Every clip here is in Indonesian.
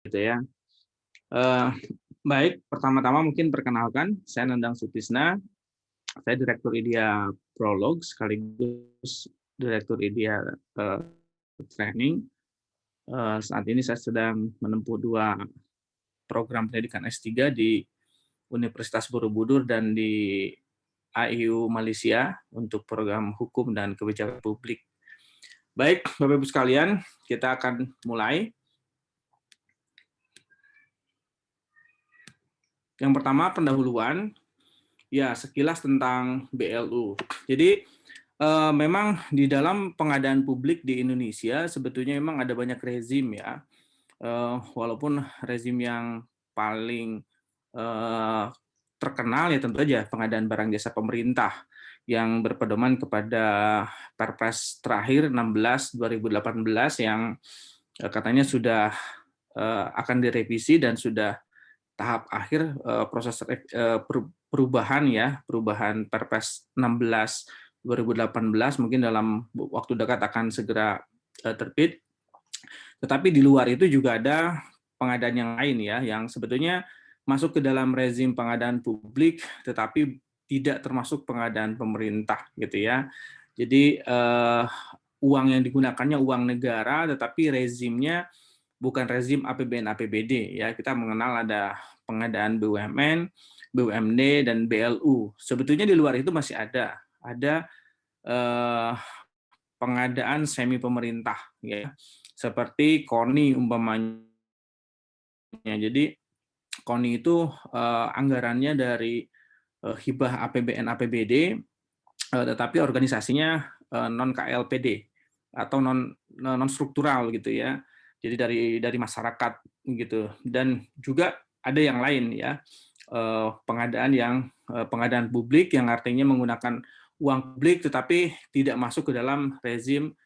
gitu ya. Eh, Baik, pertama-tama mungkin perkenalkan, saya Nandang Sutisna, saya Direktur IDEA Prolog sekaligus Direktur IDEA Training. Saat ini saya sedang menempuh 2 program pendidikan S3 di Universitas Borobudur dan di AIU Malaysia untuk program hukum dan kebijakan publik. Baik, Bapak Ibu sekalian, kita akan mulai. Yang pertama, pendahuluan. Ya, sekilas tentang BLU. Jadi, memang di dalam pengadaan publik di Indonesia sebetulnya memang ada banyak rezim ya. Walaupun rezim yang paling terkenal ya tentu saja pengadaan barang jasa pemerintah yang berpedoman kepada Perpres terakhir 16 2018 yang katanya sudah akan direvisi dan sudah tahap akhir proses perubahan Perpres 16 2018 mungkin dalam waktu dekat akan segera terbit. Tetapi di luar itu juga ada pengadaan yang lain ya, yang sebetulnya masuk ke dalam rezim pengadaan publik, tetapi tidak termasuk pengadaan pemerintah gitu ya. Jadi uang yang digunakannya uang negara, tetapi rezimnya bukan rezim APBN APBD ya. Kita mengenal ada pengadaan BUMN, BUMD dan BLU. Sebetulnya di luar itu masih ada pengadaan semi pemerintah ya. Seperti KONI umpamanya. Jadi KONI itu anggarannya dari hibah APBN APBD, tetapi organisasinya non KLPD atau non struktural gitu ya. Jadi dari masyarakat gitu. Dan juga ada yang lain ya, pengadaan publik yang artinya menggunakan uang publik tetapi tidak masuk ke dalam rezim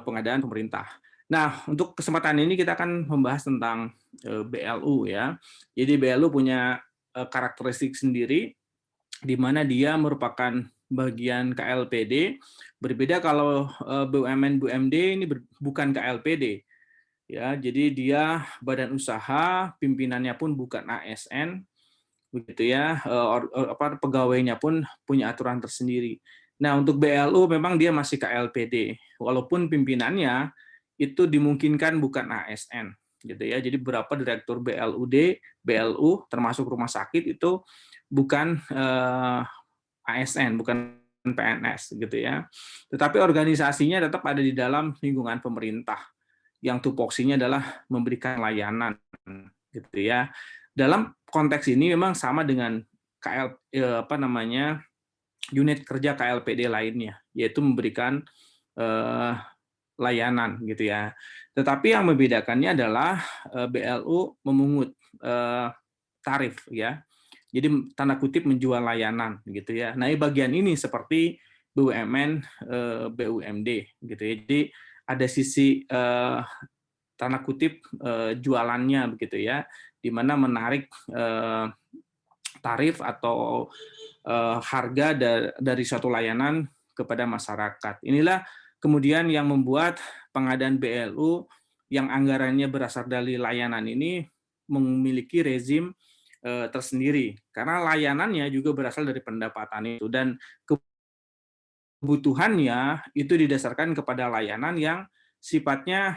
pengadaan pemerintah. Nah, untuk kesempatan ini kita akan membahas tentang BLU ya. Jadi BLU punya karakteristik sendiri di mana dia merupakan bagian KLPD. Berbeda kalau BUMN BUMD ini bukan KLPD. Ya, jadi dia badan usaha, pimpinannya pun bukan ASN, begitu ya. Pegawainya pun punya aturan tersendiri. Nah, untuk BLU memang dia masih KLPD, walaupun pimpinannya itu dimungkinkan bukan ASN, gitu ya. Jadi beberapa direktur BLUD, BLU termasuk rumah sakit itu bukan ASN, bukan PNS, gitu ya. Tetapi organisasinya tetap ada di dalam lingkungan pemerintah, yang tupoksinya adalah memberikan layanan, gitu ya. Dalam konteks ini memang sama dengan unit kerja KLPD lainnya, yaitu memberikan layanan gitu ya. Tetapi yang membedakannya adalah BLU memungut tarif ya. Jadi tanda kutip menjual layanan gitu ya. Nah, bagian ini seperti BUMN, BUMD gitu ya. Jadi ada sisi tanda kutip jualannya begitu ya, di mana menarik tarif atau harga dari suatu layanan kepada masyarakat. Inilah kemudian yang membuat pengadaan BLU yang anggarannya berasal dari layanan ini memiliki rezim tersendiri, karena layanannya juga berasal dari pendapatan itu, dan kebutuhannya itu didasarkan kepada layanan yang sifatnya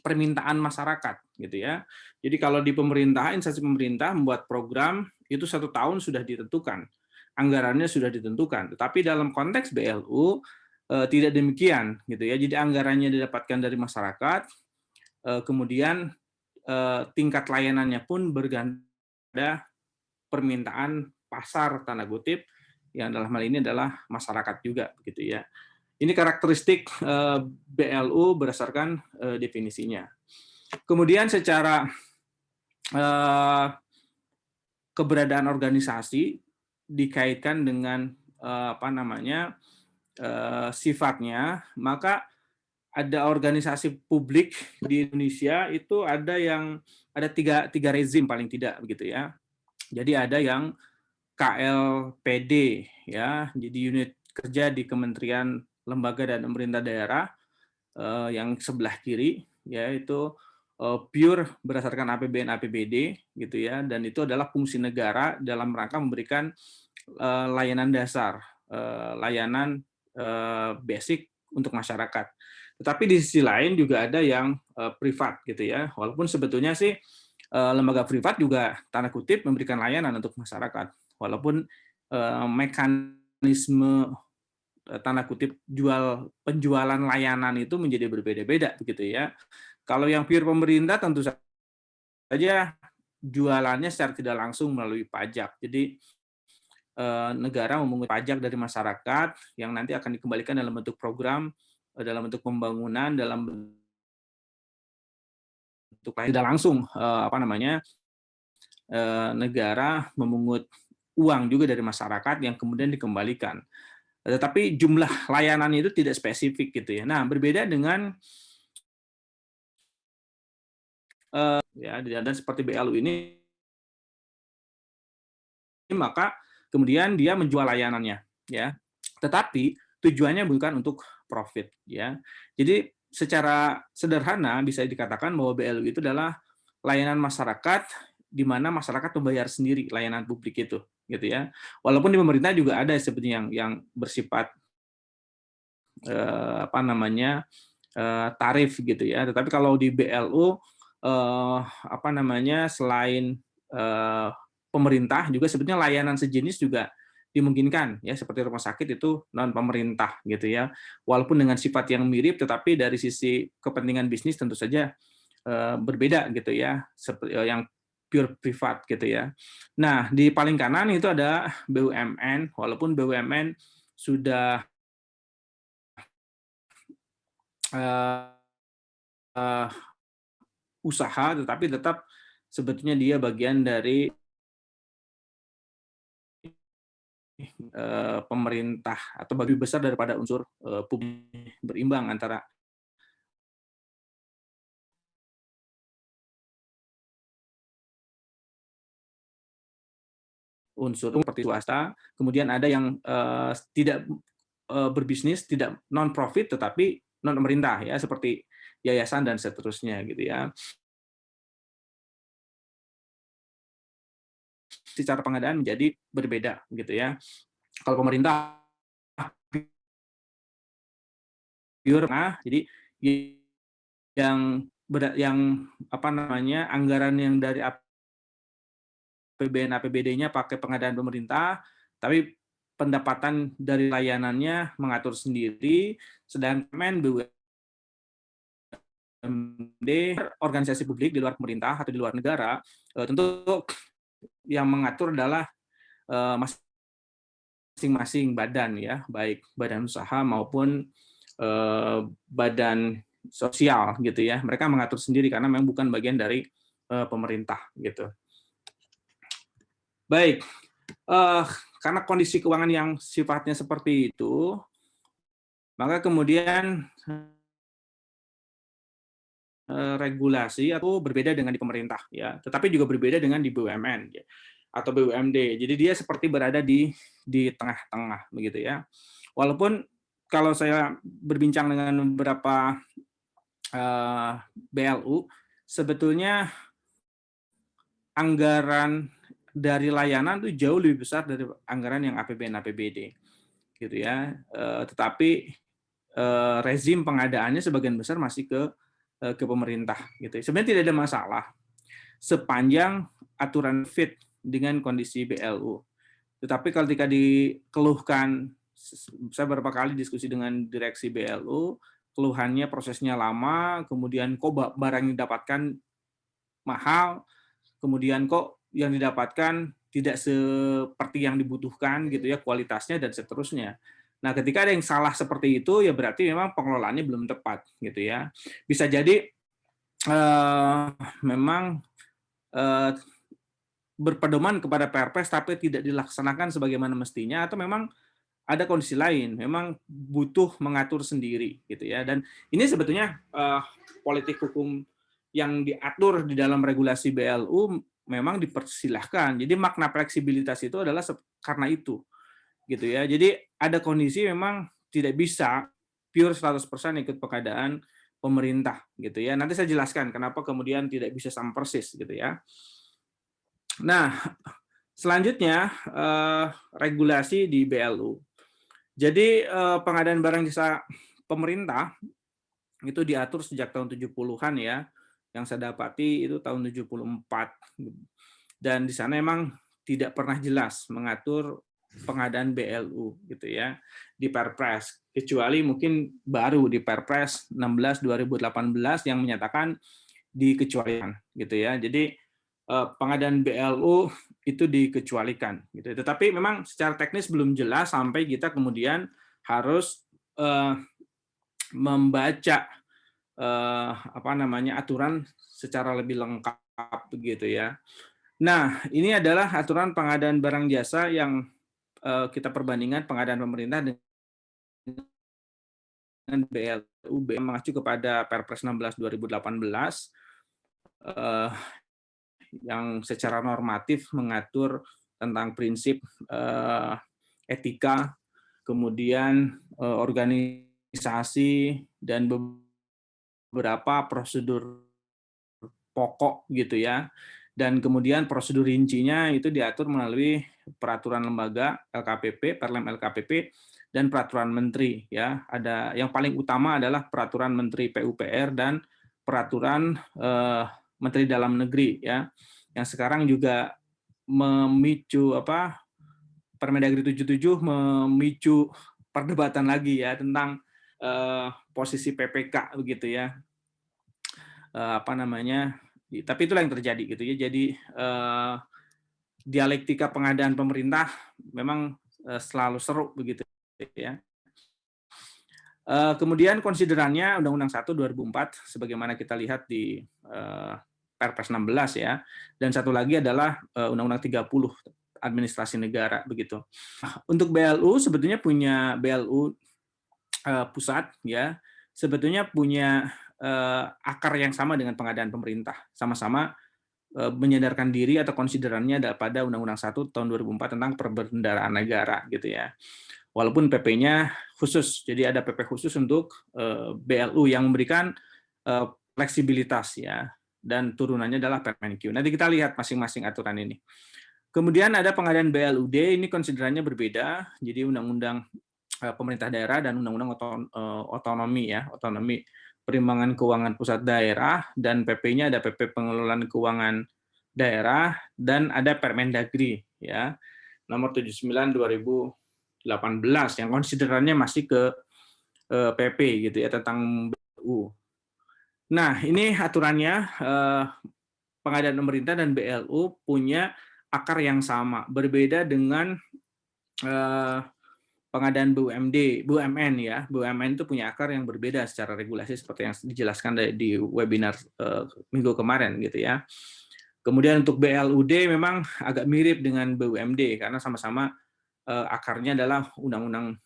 permintaan masyarakat gitu ya. Jadi kalau di pemerintah, instansi pemerintah membuat program itu 1 tahun sudah ditentukan, anggarannya sudah ditentukan. Tetapi dalam konteks BLU tidak demikian gitu ya. Jadi anggarannya didapatkan dari masyarakat, kemudian tingkat layanannya pun bergantung pada permintaan pasar tanda kutip, yang dalam hal ini adalah masyarakat juga begitu ya. Ini karakteristik BLU berdasarkan definisinya. Kemudian secara keberadaan organisasi dikaitkan dengan sifatnya, maka ada organisasi publik di Indonesia itu ada tiga rezim paling tidak begitu ya. Jadi ada yang KLPD ya, jadi unit kerja di Kementerian Lembaga dan Pemerintah Daerah, yang sebelah kiri yaitu pure berdasarkan APBN APBD gitu ya, dan itu adalah fungsi negara dalam rangka memberikan layanan dasar, layanan basic untuk masyarakat. Tetapi di sisi lain juga ada yang privat gitu ya, walaupun sebetulnya sih lembaga privat juga tanda kutip memberikan layanan untuk masyarakat, walaupun mekanisme tanda kutip penjualan layanan itu menjadi berbeda-beda begitu ya. Kalau yang pure pemerintah tentu saja jualannya secara tidak langsung melalui pajak. Jadi negara memungut pajak dari masyarakat yang nanti akan dikembalikan dalam bentuk program, dalam bentuk pembangunan, dalam bentuk tidak langsung negara memungut uang juga dari masyarakat yang kemudian dikembalikan. Tetapi jumlah layanan itu tidak spesifik gitu ya. Nah, berbeda dengan ya dan seperti BLU ini, maka kemudian dia menjual layanannya ya. Tetapi tujuannya bukan untuk profit ya. Jadi secara sederhana bisa dikatakan bahwa BLU itu adalah layanan masyarakat di mana masyarakat membayar sendiri layanan publik itu gitu ya. Walaupun di pemerintah juga ada sebenarnya yang bersifat tarif gitu ya. Tetapi kalau di BLU selain pemerintah juga sebetulnya layanan sejenis juga dimungkinkan ya, seperti rumah sakit itu non pemerintah gitu ya. Walaupun dengan sifat yang mirip tetapi dari sisi kepentingan bisnis tentu saja berbeda gitu ya, seperti yang pure privat gitu ya. Nah, di paling kanan itu ada BUMN, walaupun BUMN sudah usaha, tetapi tetap sebetulnya dia bagian dari pemerintah atau lebih besar daripada unsur publik, berimbang antara unsur seperti swasta, kemudian ada yang tidak berbisnis, tidak non profit tetapi non pemerintah ya, seperti yayasan dan seterusnya gitu ya. Secara pengadaan menjadi berbeda gitu ya. Kalau pemerintah pure, jadi anggaran yang dari APBN APBD-nya pakai pengadaan pemerintah, tapi pendapatan dari layanannya mengatur sendiri, sedangkan BUMD organisasi publik di luar pemerintah atau di luar negara tentu yang mengatur adalah masing-masing badan ya, baik badan usaha maupun badan sosial gitu ya. Mereka mengatur sendiri karena memang bukan bagian dari pemerintah gitu. Baik, karena kondisi keuangan yang sifatnya seperti itu, maka kemudian regulasi atau berbeda dengan di pemerintah ya, tetapi juga berbeda dengan di BUMN ya, atau BUMD. Jadi dia seperti berada di tengah-tengah begitu ya. Walaupun kalau saya berbincang dengan beberapa BLU, sebetulnya anggaran dari layanan itu jauh lebih besar dari anggaran yang APBN APBD gitu ya. Tetapi rezim pengadaannya sebagian besar masih ke pemerintah gitu. Sebenarnya tidak ada masalah sepanjang aturan fit dengan kondisi BLU. Tetapi ketika dikeluhkan, saya beberapa kali diskusi dengan direksi BLU, keluhannya prosesnya lama, kemudian kok barang yang didapatkan mahal, kemudian kok yang didapatkan tidak seperti yang dibutuhkan gitu ya kualitasnya dan seterusnya. Nah, ketika ada yang salah seperti itu ya berarti memang pengelolaannya belum tepat gitu ya. Bisa jadi memang berpedoman kepada Perpres tapi tidak dilaksanakan sebagaimana mestinya, atau memang ada kondisi lain, memang butuh mengatur sendiri gitu ya. Dan ini sebetulnya politik hukum yang diatur di dalam regulasi BLU memang dipersilahkan. Jadi makna fleksibilitas itu adalah karena itu gitu ya. Jadi ada kondisi memang tidak bisa pure 100% ikut pengadaan pemerintah gitu ya. Nanti saya jelaskan kenapa kemudian tidak bisa sama persis gitu ya. Nah, selanjutnya regulasi di BLU. Jadi pengadaan barang jasa pemerintah itu diatur sejak tahun 70-an ya. Yang saya dapati itu tahun 74. Dan di sana emang tidak pernah jelas mengatur pengadaan BLU gitu ya di Perpres, kecuali mungkin baru di Perpres 16 2018 yang menyatakan dikecualikan gitu ya. Jadi pengadaan BLU itu dikecualikan gitu. Tetapi memang secara teknis belum jelas sampai kita kemudian harus membaca apa namanya aturan secara lebih lengkap begitu ya. Nah, ini adalah aturan pengadaan barang jasa yang kita perbandingan pengadaan pemerintah dengan BLU mengacu kepada Perpres 16 2018 yang secara normatif mengatur tentang prinsip etika, kemudian organisasi dan beberapa prosedur pokok gitu ya. Dan kemudian prosedur rincinya itu diatur melalui peraturan lembaga LKPP, Perlem LKPP, dan peraturan menteri ya. Ada yang paling utama adalah peraturan menteri PUPR dan peraturan menteri dalam negeri ya. Yang sekarang juga memicu Permendagri 77 memicu perdebatan lagi ya tentang posisi PPK begitu ya. Apa namanya? Tapi itulah yang terjadi gitu ya. Jadi dialektika pengadaan pemerintah memang selalu seru begitu ya. Kemudian konsiderannya Undang-Undang 1 2004 sebagaimana kita lihat di Perpres 16 ya. Dan satu lagi adalah Undang-Undang 30 administrasi negara begitu. Untuk BLU sebetulnya punya BLU pusat ya. Sebetulnya punya akar yang sama dengan pengadaan pemerintah. Sama-sama menyadarkan diri atau konsiderannya pada Undang-Undang 1 tahun 2004 tentang perbendaharaan negara gitu ya. Walaupun PP-nya khusus, jadi ada PP khusus untuk BLU yang memberikan fleksibilitas ya, dan turunannya adalah Permenkyu. Nanti kita lihat masing-masing aturan ini. Kemudian ada pengadaan BLUD, ini konsiderannya berbeda, jadi undang-undang pemerintah daerah dan undang-undang otonomi ya, otonomi perimbangan keuangan pusat daerah, dan PP-nya ada PP pengelolaan keuangan daerah, dan ada Permendagri ya, nomor 79 2018 yang konsiderannya masih ke PP gitu ya tentang BLU. Nah, ini aturannya pengadaan pemerintah dan BLU punya akar yang sama, berbeda dengan pengadaan BUMN ya. BUMN itu punya akar yang berbeda secara regulasi seperti yang dijelaskan di webinar minggu kemarin gitu ya. Kemudian untuk BLUD memang agak mirip dengan BUMD karena sama-sama akarnya adalah undang-undang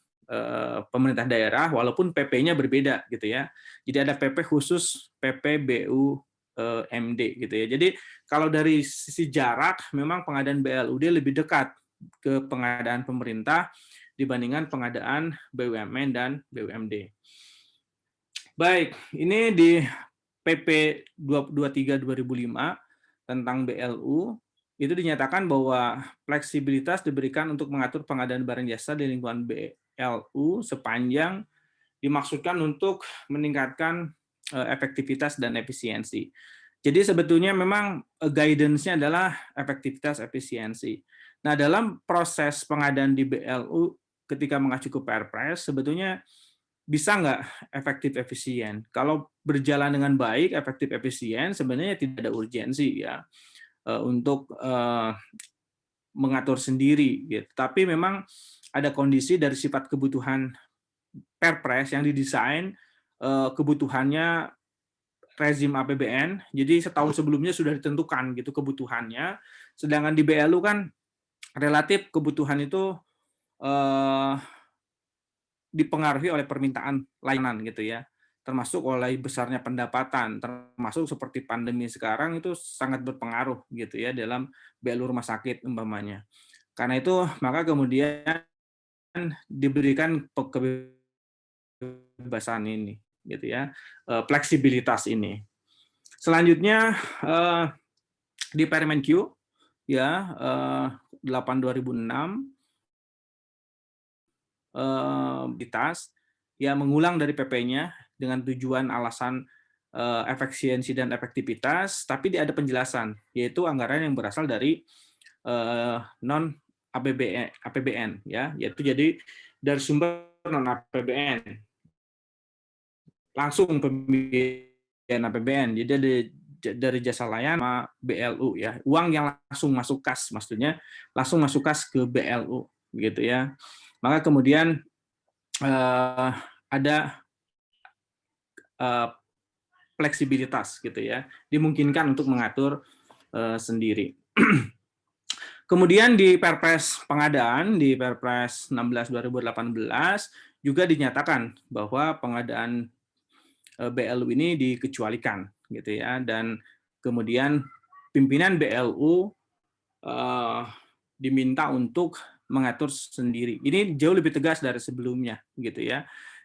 pemerintah daerah walaupun PP-nya berbeda gitu ya. Jadi ada PP khusus PP BUMD gitu ya. Jadi kalau dari sisi jarak memang pengadaan BLUD lebih dekat ke pengadaan pemerintah dibandingkan pengadaan BUMN dan BUMD. Baik, ini di PP 23 2005 tentang BLU itu dinyatakan bahwa fleksibilitas diberikan untuk mengatur pengadaan barang jasa di lingkungan BLU sepanjang dimaksudkan untuk meningkatkan efektivitas dan efisiensi. Jadi sebetulnya memang guidance-nya adalah efektivitas efisiensi. Nah, dalam proses pengadaan di BLU ketika mengacu ke Perpres sebetulnya bisa nggak efektif efisien? Kalau berjalan dengan baik, efektif efisien, sebenarnya tidak ada urgensi ya untuk mengatur sendiri. Gitu. Tapi memang ada kondisi dari sifat kebutuhan Perpres yang didesain kebutuhannya rezim APBN, jadi setahun sebelumnya sudah ditentukan gitu kebutuhannya. Sedangkan di BLU kan relatif kebutuhan itu dipengaruhi oleh permintaan layanan gitu ya, termasuk oleh besarnya pendapatan, termasuk seperti pandemi sekarang itu sangat berpengaruh gitu ya dalam BLU rumah sakit umpamanya. Karena itu maka kemudian diberikan kebebasan ini. gitu ya, fleksibilitas ini. Selanjutnya di Permenq ya 8/2006 ya mengulang dari PP-nya dengan tujuan alasan efisiensi dan efektivitas, tapi ada penjelasan, yaitu anggaran yang berasal dari non APBN ya, yaitu jadi dari sumber non APBN langsung pembiayaan APBN. Jadi dari jasa layanan sama BLU ya, uang yang langsung masuk kas, maksudnya langsung masuk kas ke BLU gitu ya. Maka kemudian ada fleksibilitas gitu ya, dimungkinkan untuk mengatur sendiri. Kemudian di Perpres pengadaan di Perpres 16/2018 juga dinyatakan bahwa pengadaan BLU ini dikecualikan gitu ya, dan kemudian pimpinan BLU diminta untuk mengatur sendiri. Ini jauh lebih tegas dari sebelumnya gitu ya.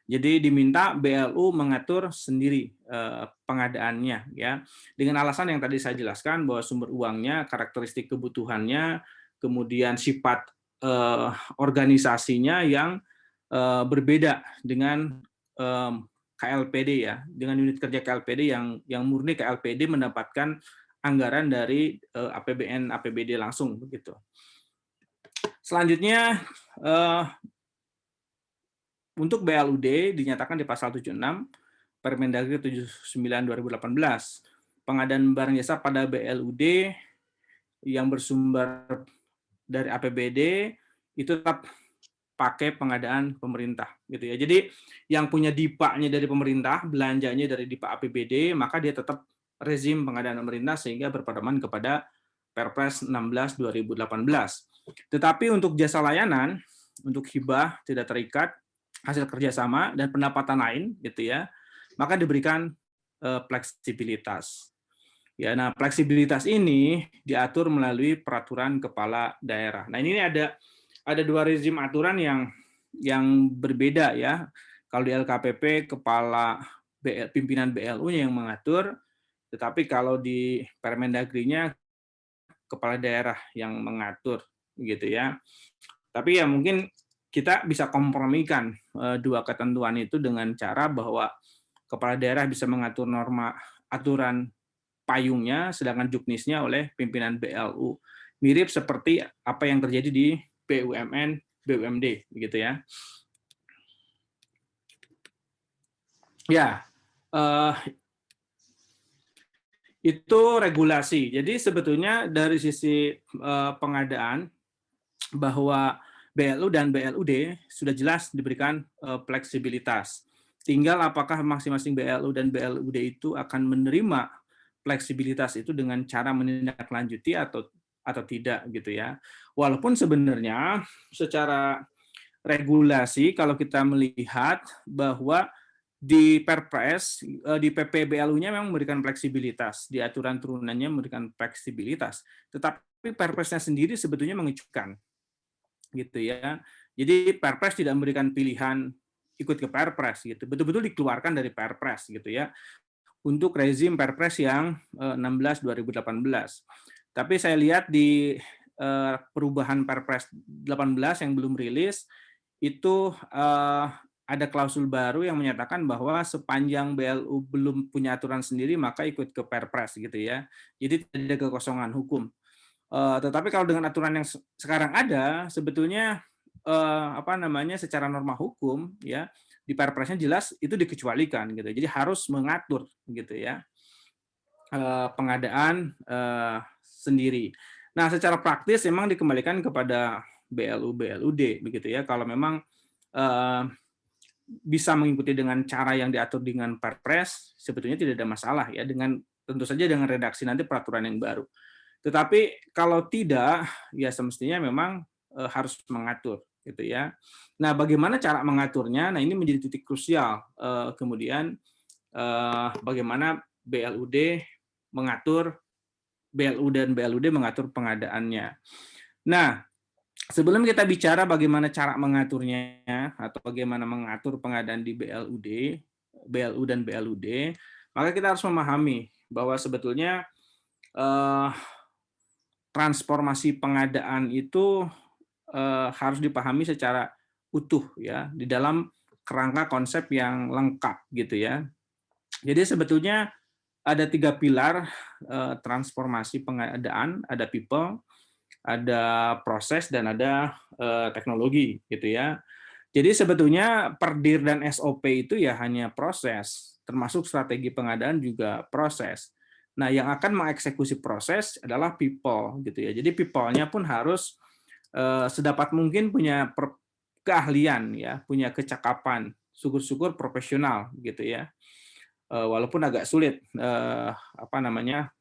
Jadi diminta BLU mengatur sendiri pengadaannya ya, dengan alasan yang tadi saya jelaskan bahwa sumber uangnya, karakteristik kebutuhannya, kemudian sifat organisasinya yang berbeda dengan KLPD ya, dengan unit kerja KLPD yang murni KLPD mendapatkan anggaran dari APBN APBD langsung begitu. Selanjutnya untuk BLUD dinyatakan di pasal 76 Permendagri 79/2018, pengadaan barang jasa pada BLUD yang bersumber dari APBD itu tetap pakai pengadaan pemerintah gitu ya. Jadi yang punya DIPA-nya dari pemerintah, belanjanya dari DIPA APBD, maka dia tetap rezim pengadaan pemerintah sehingga berpedoman kepada Perpres 16/2018. Tetapi untuk jasa layanan, untuk hibah tidak terikat, hasil kerjasama dan pendapatan lain gitu ya, maka diberikan fleksibilitas. Ya, nah fleksibilitas ini diatur melalui peraturan kepala daerah. Nah ini ada dua rezim aturan yang berbeda ya. Kalau di LKPP kepala pimpinan BLU-nya yang mengatur, tetapi kalau di Permendagri-nya kepala daerah yang mengatur gitu ya. Tapi ya mungkin kita bisa kompromikan dua ketentuan itu dengan cara bahwa kepala daerah bisa mengatur norma aturan payungnya, sedangkan juknisnya oleh pimpinan BLU. Mirip seperti apa yang terjadi di BUMN, BUMD, begitu ya. Ya, itu regulasi. Jadi sebetulnya dari sisi pengadaan bahwa BLU dan BLUD sudah jelas diberikan fleksibilitas. Tinggal apakah masing-masing BLU dan BLUD itu akan menerima fleksibilitas itu dengan cara menindaklanjuti atau tidak gitu ya. Walaupun sebenarnya secara regulasi kalau kita melihat bahwa di Perpres, di PPBLU-nya memang memberikan fleksibilitas, di aturan turunannya memberikan fleksibilitas, tetapi Perpresnya sendiri sebetulnya mengejutkan gitu ya. Jadi Perpres tidak memberikan pilihan ikut ke Perpres gitu, betul-betul dikeluarkan dari Perpres gitu ya, untuk rezim Perpres yang 16/2018. Tapi saya lihat di perubahan Perpres 18 yang belum rilis, itu ada klausul baru yang menyatakan bahwa sepanjang BLU belum punya aturan sendiri, maka ikut ke Perpres gitu ya. Jadi tidak ada kekosongan hukum. Tetapi kalau dengan aturan yang sekarang ada, sebetulnya secara norma hukum ya di Perpresnya jelas itu dikecualikan gitu. Jadi harus mengatur gitu ya pengadaan sendiri. Nah, secara praktis memang dikembalikan kepada BLU BLUD begitu ya. Kalau memang bisa mengikuti dengan cara yang diatur dengan Perpres, sebetulnya tidak ada masalah ya, dengan tentu saja dengan redaksi nanti peraturan yang baru. Tetapi kalau tidak, ya semestinya memang harus mengatur gitu ya. Nah, bagaimana cara mengaturnya? Nah, ini menjadi titik krusial. Kemudian bagaimana BLUD mengatur, BLU dan BLUD mengatur pengadaannya. Nah, sebelum kita bicara bagaimana cara mengaturnya atau bagaimana mengatur pengadaan di BLUD, BLU dan BLUD, maka kita harus memahami bahwa sebetulnya eh, transformasi pengadaan itu harus dipahami secara utuh ya di dalam kerangka konsep yang lengkap gitu ya. Jadi sebetulnya ada 3 pilar transformasi pengadaan, ada people, ada proses, dan ada teknologi gitu ya. Jadi sebetulnya PERDIR dan SOP itu ya hanya proses, termasuk strategi pengadaan juga proses. Nah, yang akan mengeksekusi proses adalah people gitu ya. Jadi people-nya pun harus sedapat mungkin punya keahlian ya, punya kecakapan, syukur-syukur profesional gitu ya. Walaupun agak sulit apa namanya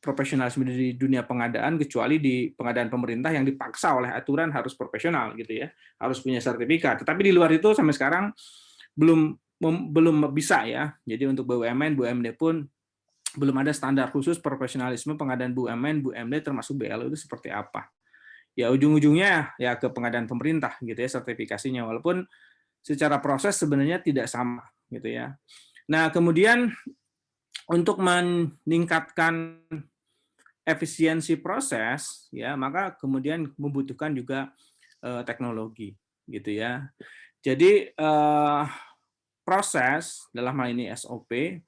profesionalisme di dunia pengadaan, kecuali di pengadaan pemerintah yang dipaksa oleh aturan harus profesional gitu ya, harus punya sertifikat. Tetapi di luar itu sampai sekarang belum belum bisa ya. Jadi untuk BUMN, BUMD pun belum ada standar khusus profesionalisme pengadaan BUMN, BUMD termasuk BLU itu seperti apa. Ya ujung-ujungnya ya ke pengadaan pemerintah gitu ya sertifikasinya, walaupun secara proses sebenarnya tidak sama gitu ya. Nah, kemudian untuk meningkatkan efisiensi proses ya, maka kemudian membutuhkan juga teknologi gitu ya. Jadi proses dalam hal ini SOP,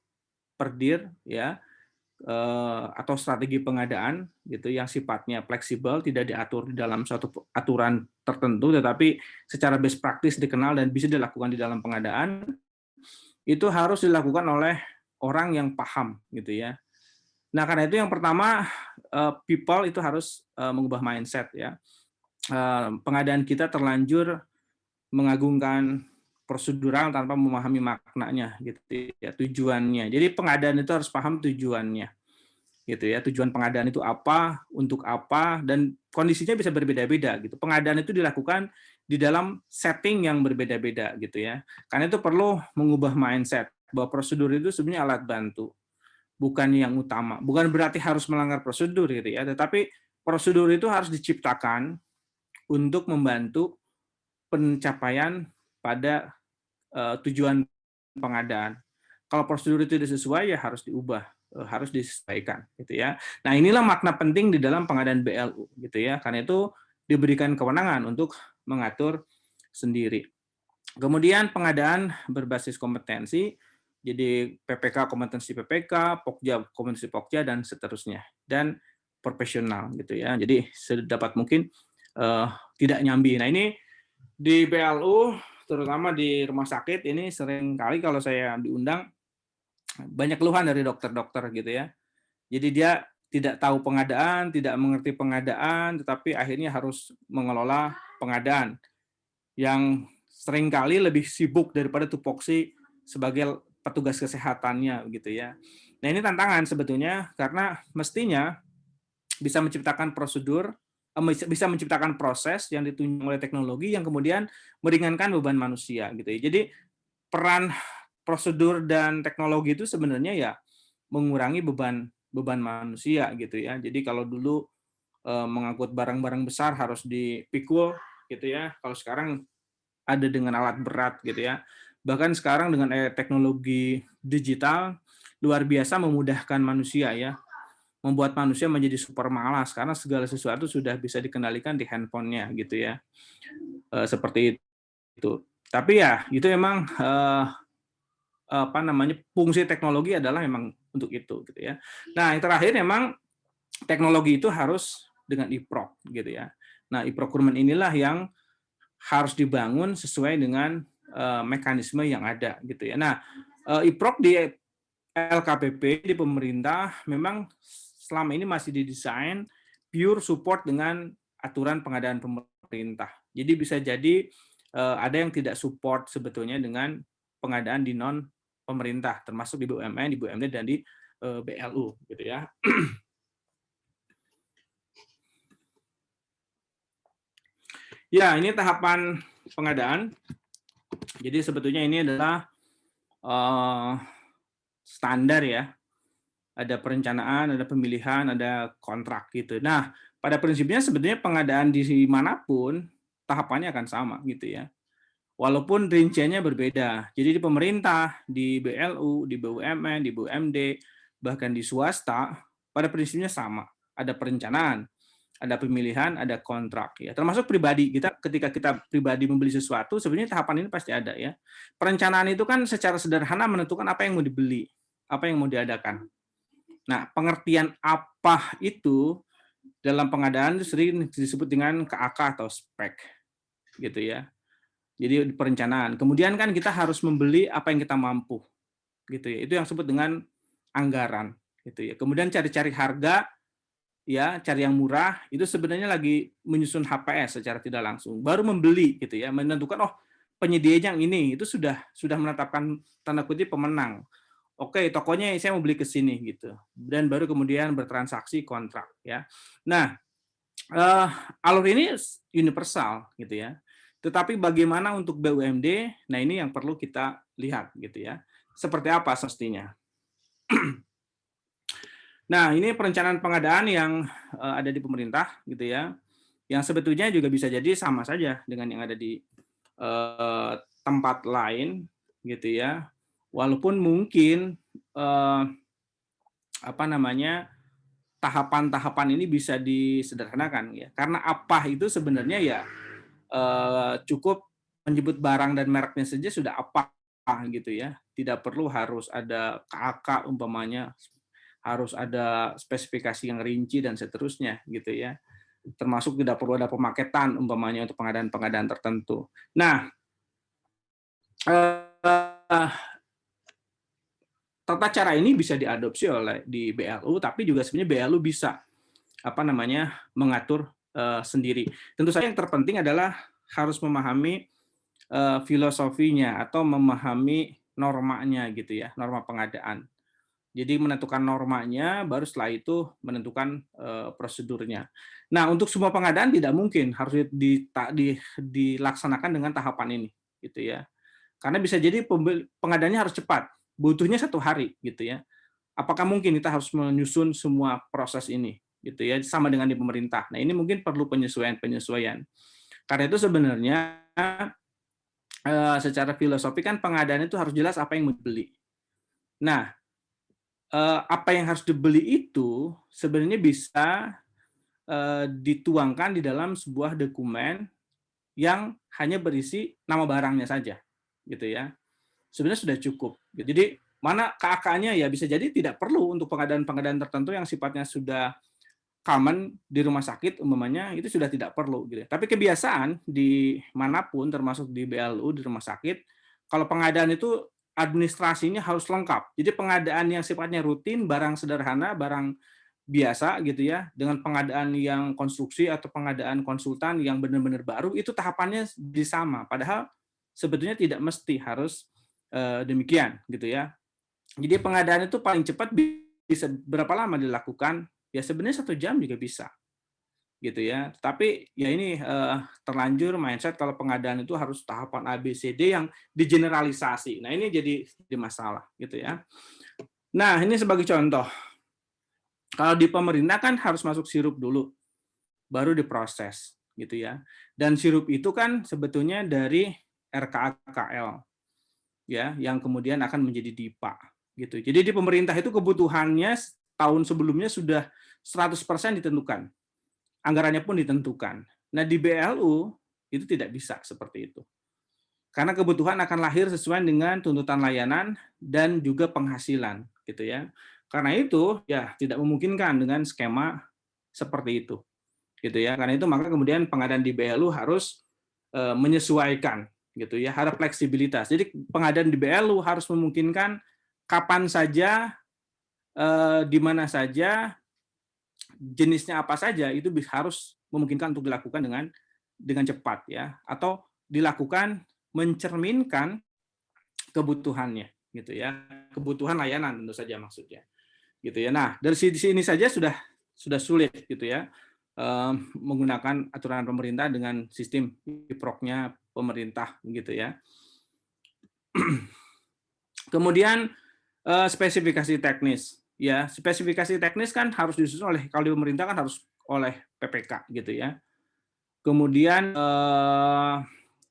PERDIR ya, atau strategi pengadaan gitu yang sifatnya fleksibel, tidak diatur di dalam suatu aturan tertentu, tetapi secara best practice dikenal dan bisa dilakukan di dalam pengadaan, itu harus dilakukan oleh orang yang paham gitu ya. Nah, karena itu yang pertama people itu harus mengubah mindset ya. Pengadaan kita terlanjur mengagungkan prosedural tanpa memahami maknanya gitu ya, tujuannya. Jadi pengadaan itu harus paham tujuannya gitu ya. Tujuan pengadaan itu apa, untuk apa, dan kondisinya bisa berbeda-beda gitu. Pengadaan itu dilakukan di dalam setting yang berbeda-beda gitu ya. Karena itu perlu mengubah mindset bahwa prosedur itu sebenarnya alat bantu, bukan yang utama. Bukan berarti harus melanggar prosedur gitu ya, tetapi prosedur itu harus diciptakan untuk membantu pencapaian pada tujuan pengadaan. Kalau prosedur itu tidak sesuai ya harus diubah, harus disesuaikan gitu ya. Nah, inilah makna penting di dalam pengadaan BLU gitu ya. Karena itu diberikan kewenangan untuk mengatur sendiri. Kemudian pengadaan berbasis kompetensi, jadi PPK kompetensi PPK, Pokja kompetensi Pokja, dan seterusnya, dan profesional gitu ya. Jadi sedapat mungkin tidak nyambi. Nah, ini di BLU terutama di rumah sakit ini sering kali kalau saya diundang banyak keluhan dari dokter-dokter gitu ya. Jadi dia tidak tahu pengadaan, tidak mengerti pengadaan, tetapi akhirnya harus mengelola pengadaan yang seringkali lebih sibuk daripada tupoksi sebagai petugas kesehatannya gitu ya. Nah, ini tantangan sebetulnya karena mestinya bisa menciptakan prosedur, bisa menciptakan proses yang ditunjang oleh teknologi yang kemudian meringankan beban manusia gitu ya. Jadi peran prosedur dan teknologi itu sebenarnya ya mengurangi beban manusia gitu ya. Jadi kalau dulu mengangkut barang-barang besar harus dipikul gitu ya. Kalau sekarang ada dengan alat berat gitu ya. Bahkan sekarang dengan teknologi digital luar biasa memudahkan manusia ya. Membuat manusia menjadi super malas karena segala sesuatu sudah bisa dikendalikan di handphonenya gitu ya. Seperti itu. Tapi ya itu memang apa namanya fungsi teknologi adalah memang untuk itu gitu ya. Nah, yang terakhir memang teknologi itu harus dengan e-proc gitu ya. Nah, e-procurement inilah yang harus dibangun sesuai dengan mekanisme yang ada gitu ya. Nah, e-proc di LKPP di pemerintah memang selama ini masih didesain pure support dengan aturan pengadaan pemerintah. Jadi bisa jadi ada yang tidak support sebetulnya dengan pengadaan di non pemerintah, termasuk di BUMN, di BUMD, dan di BLU gitu ya. Ya, ini tahapan pengadaan. Jadi sebetulnya ini adalah standar ya. Ada perencanaan, ada pemilihan, ada kontrak gitu. Nah, pada prinsipnya sebetulnya pengadaan di manapun tahapannya akan sama gitu ya. walaupun rinciannya berbeda. Jadi di pemerintah, di BLU, di BUMN, di BUMD, bahkan di swasta, pada prinsipnya sama. Ada perencanaan, ada pemilihan, ada kontrak. Ya, termasuk pribadi. Ketika kita pribadi membeli sesuatu, sebenarnya tahapan ini pasti ada ya. Perencanaan itu kan secara sederhana menentukan apa yang mau dibeli, apa yang mau diadakan. Nah, pengertian apa itu dalam pengadaan itu sering disebut dengan KAK atau spek, gitu ya. Jadi perencanaan. Kemudian kan kita harus membeli apa yang kita mampu, gitu ya. Itu yang disebut dengan anggaran, gitu ya. Kemudian cari-cari harga, ya, cari yang murah. Itu sebenarnya lagi menyusun HPS secara tidak langsung. Baru membeli, gitu ya, menentukan oh penyedia yang ini itu sudah menetapkan tanda kutip pemenang. Oke, tokonya saya mau beli ke sini gitu. Dan baru kemudian bertransaksi kontrak ya. Nah, alur ini universal gitu ya. Tetapi bagaimana untuk BUMD? Nah, ini yang perlu kita lihat gitu ya. Seperti apa semestinya? Nah, ini perencanaan pengadaan yang ada di pemerintah gitu ya. Yang sebetulnya juga bisa jadi sama saja dengan yang ada di tempat lain gitu ya. Walaupun mungkin apa namanya tahapan-tahapan ini bisa disederhanakan ya. Karena apa itu sebenarnya ya cukup menyebut barang dan mereknya saja sudah apa gitu ya. Tidak perlu harus ada KAK umpamanya, harus ada spesifikasi yang rinci dan seterusnya gitu ya. Termasuk tidak perlu ada pemaketan umpamanya untuk pengadaan-pengadaan tertentu. Nah, tata cara ini bisa diadopsi oleh di BLU, tapi juga sebenarnya BLU bisa apa namanya mengatur sendiri. Tentu saja yang terpenting adalah harus memahami filosofinya atau memahami normanya gitu ya, norma pengadaan. Jadi menentukan normanya, baru setelah itu menentukan prosedurnya. Nah, untuk semua pengadaan tidak mungkin harus dilaksanakan dengan tahapan ini, gitu ya. Karena bisa jadi pengadaannya harus cepat, butuhnya 1 hari, gitu ya. Apakah mungkin kita harus menyusun semua proses ini, gitu ya, sama dengan di pemerintah. Nah, ini mungkin perlu penyesuaian-penyesuaian. Karena itu sebenarnya secara filosofi kan pengadaan itu harus jelas apa yang mau dibeli. Nah, apa yang harus dibeli itu sebenarnya bisa dituangkan di dalam sebuah dokumen yang hanya berisi nama barangnya saja, gitu ya. Sebenarnya sudah cukup. Jadi mana KAK-nya ya bisa jadi tidak perlu untuk pengadaan-pengadaan tertentu yang sifatnya sudah common di rumah sakit umpamanya itu sudah tidak perlu gitu. Tapi kebiasaan di manapun termasuk di BLU di rumah sakit kalau pengadaan itu administrasinya harus lengkap. Jadi pengadaan yang sifatnya rutin, barang sederhana, barang biasa gitu ya, dengan pengadaan yang konstruksi atau pengadaan konsultan yang benar-benar baru itu tahapannya sama. Padahal sebetulnya tidak mesti harus demikian gitu ya. Jadi pengadaan itu paling cepat bisa berapa lama dilakukan? Ya sebenarnya 1 jam juga bisa, gitu ya. Tapi ya ini terlanjur mindset kalau pengadaan itu harus tahapan A, B, C, D yang digeneralisasi. Nah ini jadi masalah, gitu ya. Nah ini sebagai contoh. Kalau di pemerintah kan harus masuk sirup dulu, baru diproses, gitu ya. Dan sirup itu kan sebetulnya dari RKA-KL, ya, yang kemudian akan menjadi DIPA, gitu. Jadi di pemerintah itu kebutuhannya tahun sebelumnya sudah 100% ditentukan. Anggarannya pun ditentukan. Nah, di BLU itu tidak bisa seperti itu. Karena kebutuhan akan lahir sesuai dengan tuntutan layanan dan juga penghasilan, gitu ya. Karena itu ya tidak memungkinkan dengan skema seperti itu, gitu ya. Karena itu maka kemudian pengadaan di BLU harus menyesuaikan, gitu ya. Harap fleksibilitas. Jadi pengadaan di BLU harus memungkinkan kapan saja, di mana saja, jenisnya apa saja itu harus memungkinkan untuk dilakukan dengan cepat ya, atau dilakukan mencerminkan kebutuhannya gitu ya, kebutuhan layanan tentu saja maksudnya gitu ya. Nah dari sini saja sudah sulit gitu ya menggunakan aturan pemerintah dengan sistem kiproknya pemerintah gitu ya. Kemudian spesifikasi teknis ya, spesifikasi teknis kan harus disusun oleh, kalau di pemerintah kan harus oleh PPK gitu ya. Kemudian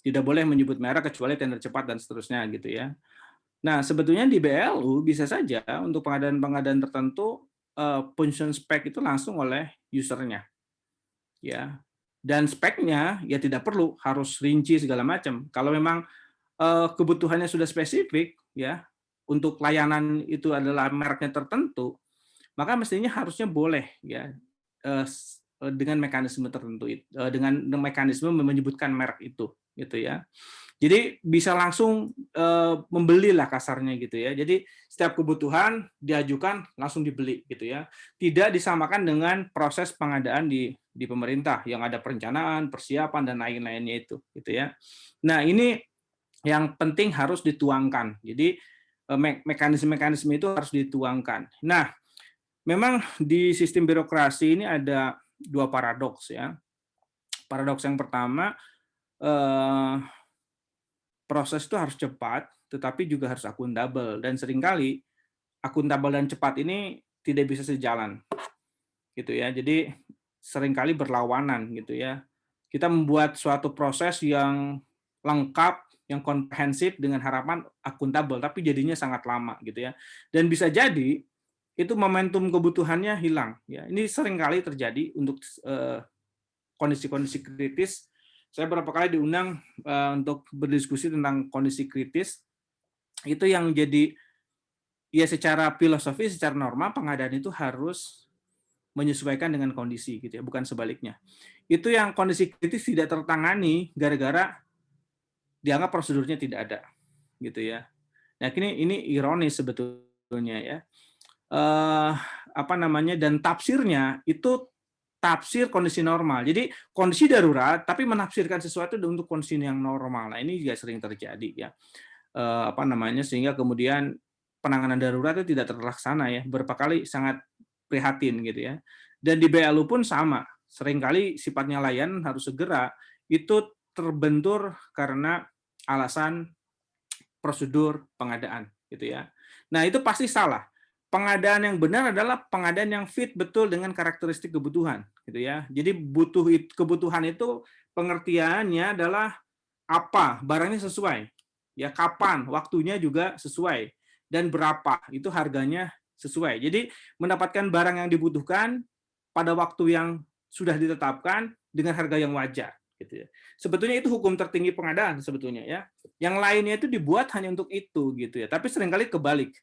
tidak boleh menyebut merek kecuali tender cepat dan seterusnya gitu ya. Nah, sebetulnya di BLU bisa saja untuk pengadaan-pengadaan tertentu penyusunan spek itu langsung oleh usernya, ya. Dan speknya ya tidak perlu harus rinci segala macam. Kalau memang kebutuhannya sudah spesifik, ya, untuk layanan itu adalah mereknya tertentu, maka mestinya harusnya boleh, ya, dengan mekanisme tertentu, dengan mekanisme menyebutkan merek itu, gitu ya. Jadi bisa langsung membelilah kasarnya gitu ya. Jadi setiap kebutuhan diajukan langsung dibeli gitu ya. Tidak disamakan dengan proses pengadaan di pemerintah yang ada perencanaan, persiapan dan lain-lainnya itu gitu ya. Nah, ini yang penting harus dituangkan. Jadi mekanisme-mekanisme itu harus dituangkan. Nah, memang di sistem birokrasi ini ada dua paradoks ya. Paradoks yang pertama, proses itu harus cepat, tetapi juga harus akuntabel. Dan seringkali akuntabel dan cepat ini tidak bisa sejalan, gitu ya. Jadi seringkali berlawanan, gitu ya. Kita membuat suatu proses yang lengkap, yang komprehensif dengan harapan akuntabel, tapi jadinya sangat lama, gitu ya. Dan bisa jadi itu momentum kebutuhannya hilang. Ya, ini seringkali terjadi untuk kondisi-kondisi kritis. Saya beberapa kali diundang untuk berdiskusi tentang kondisi kritis. Itu yang jadi ya secara filosofi, secara norma pengadaan itu harus menyesuaikan dengan kondisi gitu ya, bukan sebaliknya. Itu yang kondisi kritis tidak tertangani gara-gara dianggap prosedurnya tidak ada gitu ya. Nah, ini ironis sebetulnya ya. Apa namanya, dan tafsirnya itu tafsir kondisi normal. Jadi kondisi darurat tapi menafsirkan sesuatu untuk kondisi yang normal. Nah, ini juga sering terjadi ya. Apa namanya, sehingga kemudian penanganan darurat itu tidak terlaksana ya. Beberapa kali sangat prihatin gitu ya. Dan di BLU pun sama. Seringkali sifatnya layanan harus segera itu terbentur karena alasan prosedur pengadaan gitu ya. Nah, itu pasti salah. Pengadaan yang benar adalah pengadaan yang fit betul dengan karakteristik kebutuhan gitu ya. Jadi kebutuhan itu pengertiannya adalah apa, barangnya sesuai. Ya, kapan, waktunya juga sesuai dan berapa, itu harganya sesuai. Jadi mendapatkan barang yang dibutuhkan pada waktu yang sudah ditetapkan dengan harga yang wajar gitu ya. Sebetulnya itu hukum tertinggi pengadaan sebetulnya ya. Yang lainnya itu dibuat hanya untuk itu gitu ya. Tapi seringkali kebalik.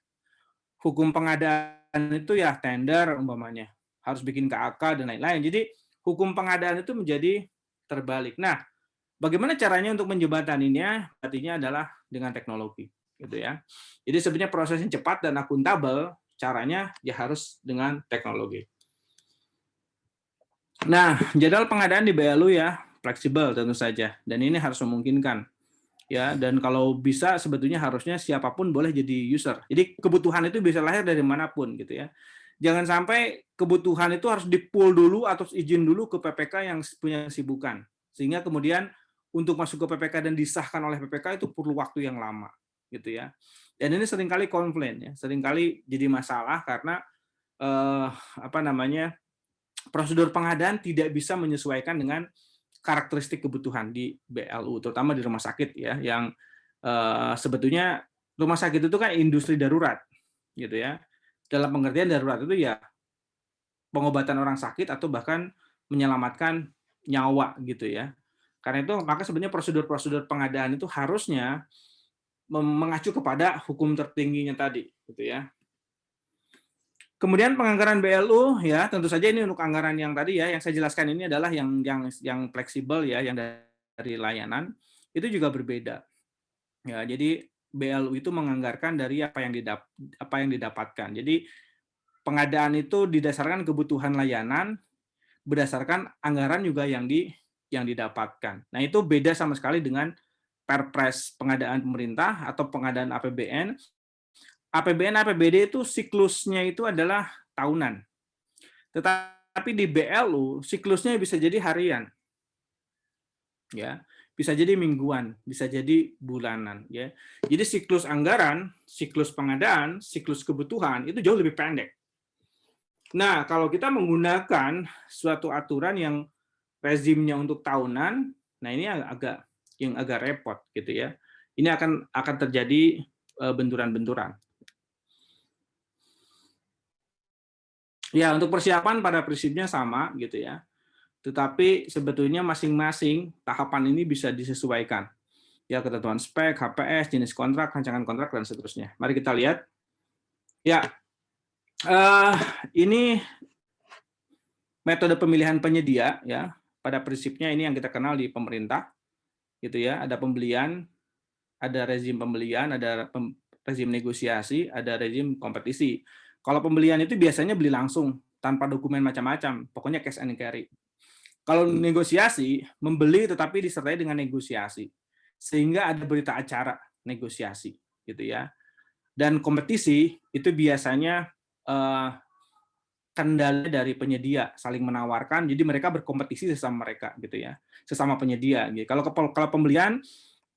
Hukum pengadaan itu ya tender umpamanya, harus bikin KAK dan lain-lain. Jadi hukum pengadaan itu menjadi terbalik. Nah, bagaimana caranya untuk menjembataninya? Artinya adalah dengan teknologi, gitu ya. Jadi sebenarnya prosesnya cepat dan akuntabel, caranya ya harus dengan teknologi. Nah, jadwal pengadaan di BLU ya fleksibel tentu saja, dan ini harus memungkinkan. Ya, dan kalau bisa sebetulnya harusnya siapapun boleh jadi user. Jadi kebutuhan itu bisa lahir dari manapun gitu ya. Jangan sampai kebutuhan itu harus di-pull dulu atau izin dulu ke PPK yang punya kesibukan. Sehingga kemudian untuk masuk ke PPK dan disahkan oleh PPK itu perlu waktu yang lama gitu ya. Dan ini seringkali komplain ya, seringkali jadi masalah karena apa namanya, prosedur pengadaan tidak bisa menyesuaikan dengan karakteristik kebutuhan di BLU, terutama di rumah sakit ya, yang sebetulnya rumah sakit itu kan industri darurat, gitu ya. Dalam pengertian darurat itu ya pengobatan orang sakit atau bahkan menyelamatkan nyawa gitu ya. Karena itu maka sebenarnya prosedur-prosedur pengadaan itu harusnya mengacu kepada hukum tertingginya tadi, gitu ya. Kemudian penganggaran BLU ya tentu saja ini untuk anggaran yang tadi ya yang saya jelaskan ini adalah yang fleksibel ya yang dari layanan itu juga berbeda. Ya, jadi BLU itu menganggarkan dari apa yang didapatkan. Jadi pengadaan itu didasarkan kebutuhan layanan berdasarkan anggaran juga yang didapatkan. Nah, itu beda sama sekali dengan Perpres pengadaan pemerintah atau pengadaan APBN. APBN, APBD itu siklusnya itu adalah tahunan. Tetapi di BLU siklusnya bisa jadi harian. Ya, bisa jadi mingguan, bisa jadi bulanan ya. Jadi siklus anggaran, siklus pengadaan, siklus kebutuhan itu jauh lebih pendek. Nah, kalau kita menggunakan suatu aturan yang rezimnya untuk tahunan, nah ini agak yang agak repot gitu ya. Ini akan terjadi benturan-benturan. Ya, untuk persiapan pada prinsipnya sama gitu ya. Tetapi sebetulnya masing-masing tahapan ini bisa disesuaikan. Ya, ketentuan spek, HPS, jenis kontrak, rancangan kontrak, dan seterusnya. Mari kita lihat. Ya, ini metode pemilihan penyedia ya. Pada prinsipnya ini yang kita kenal di pemerintah gitu ya. Ada pembelian, ada rezim pembelian, ada rezim negosiasi, ada rezim kompetisi. Kalau pembelian itu biasanya beli langsung tanpa dokumen macam-macam, pokoknya cash and carry. Kalau negosiasi, membeli tetapi disertai dengan negosiasi, sehingga ada berita acara negosiasi, gitu ya. Dan kompetisi itu biasanya kendala dari penyedia saling menawarkan, jadi mereka berkompetisi sesama mereka, gitu ya, sesama penyedia. Gitu. Kalau pembelian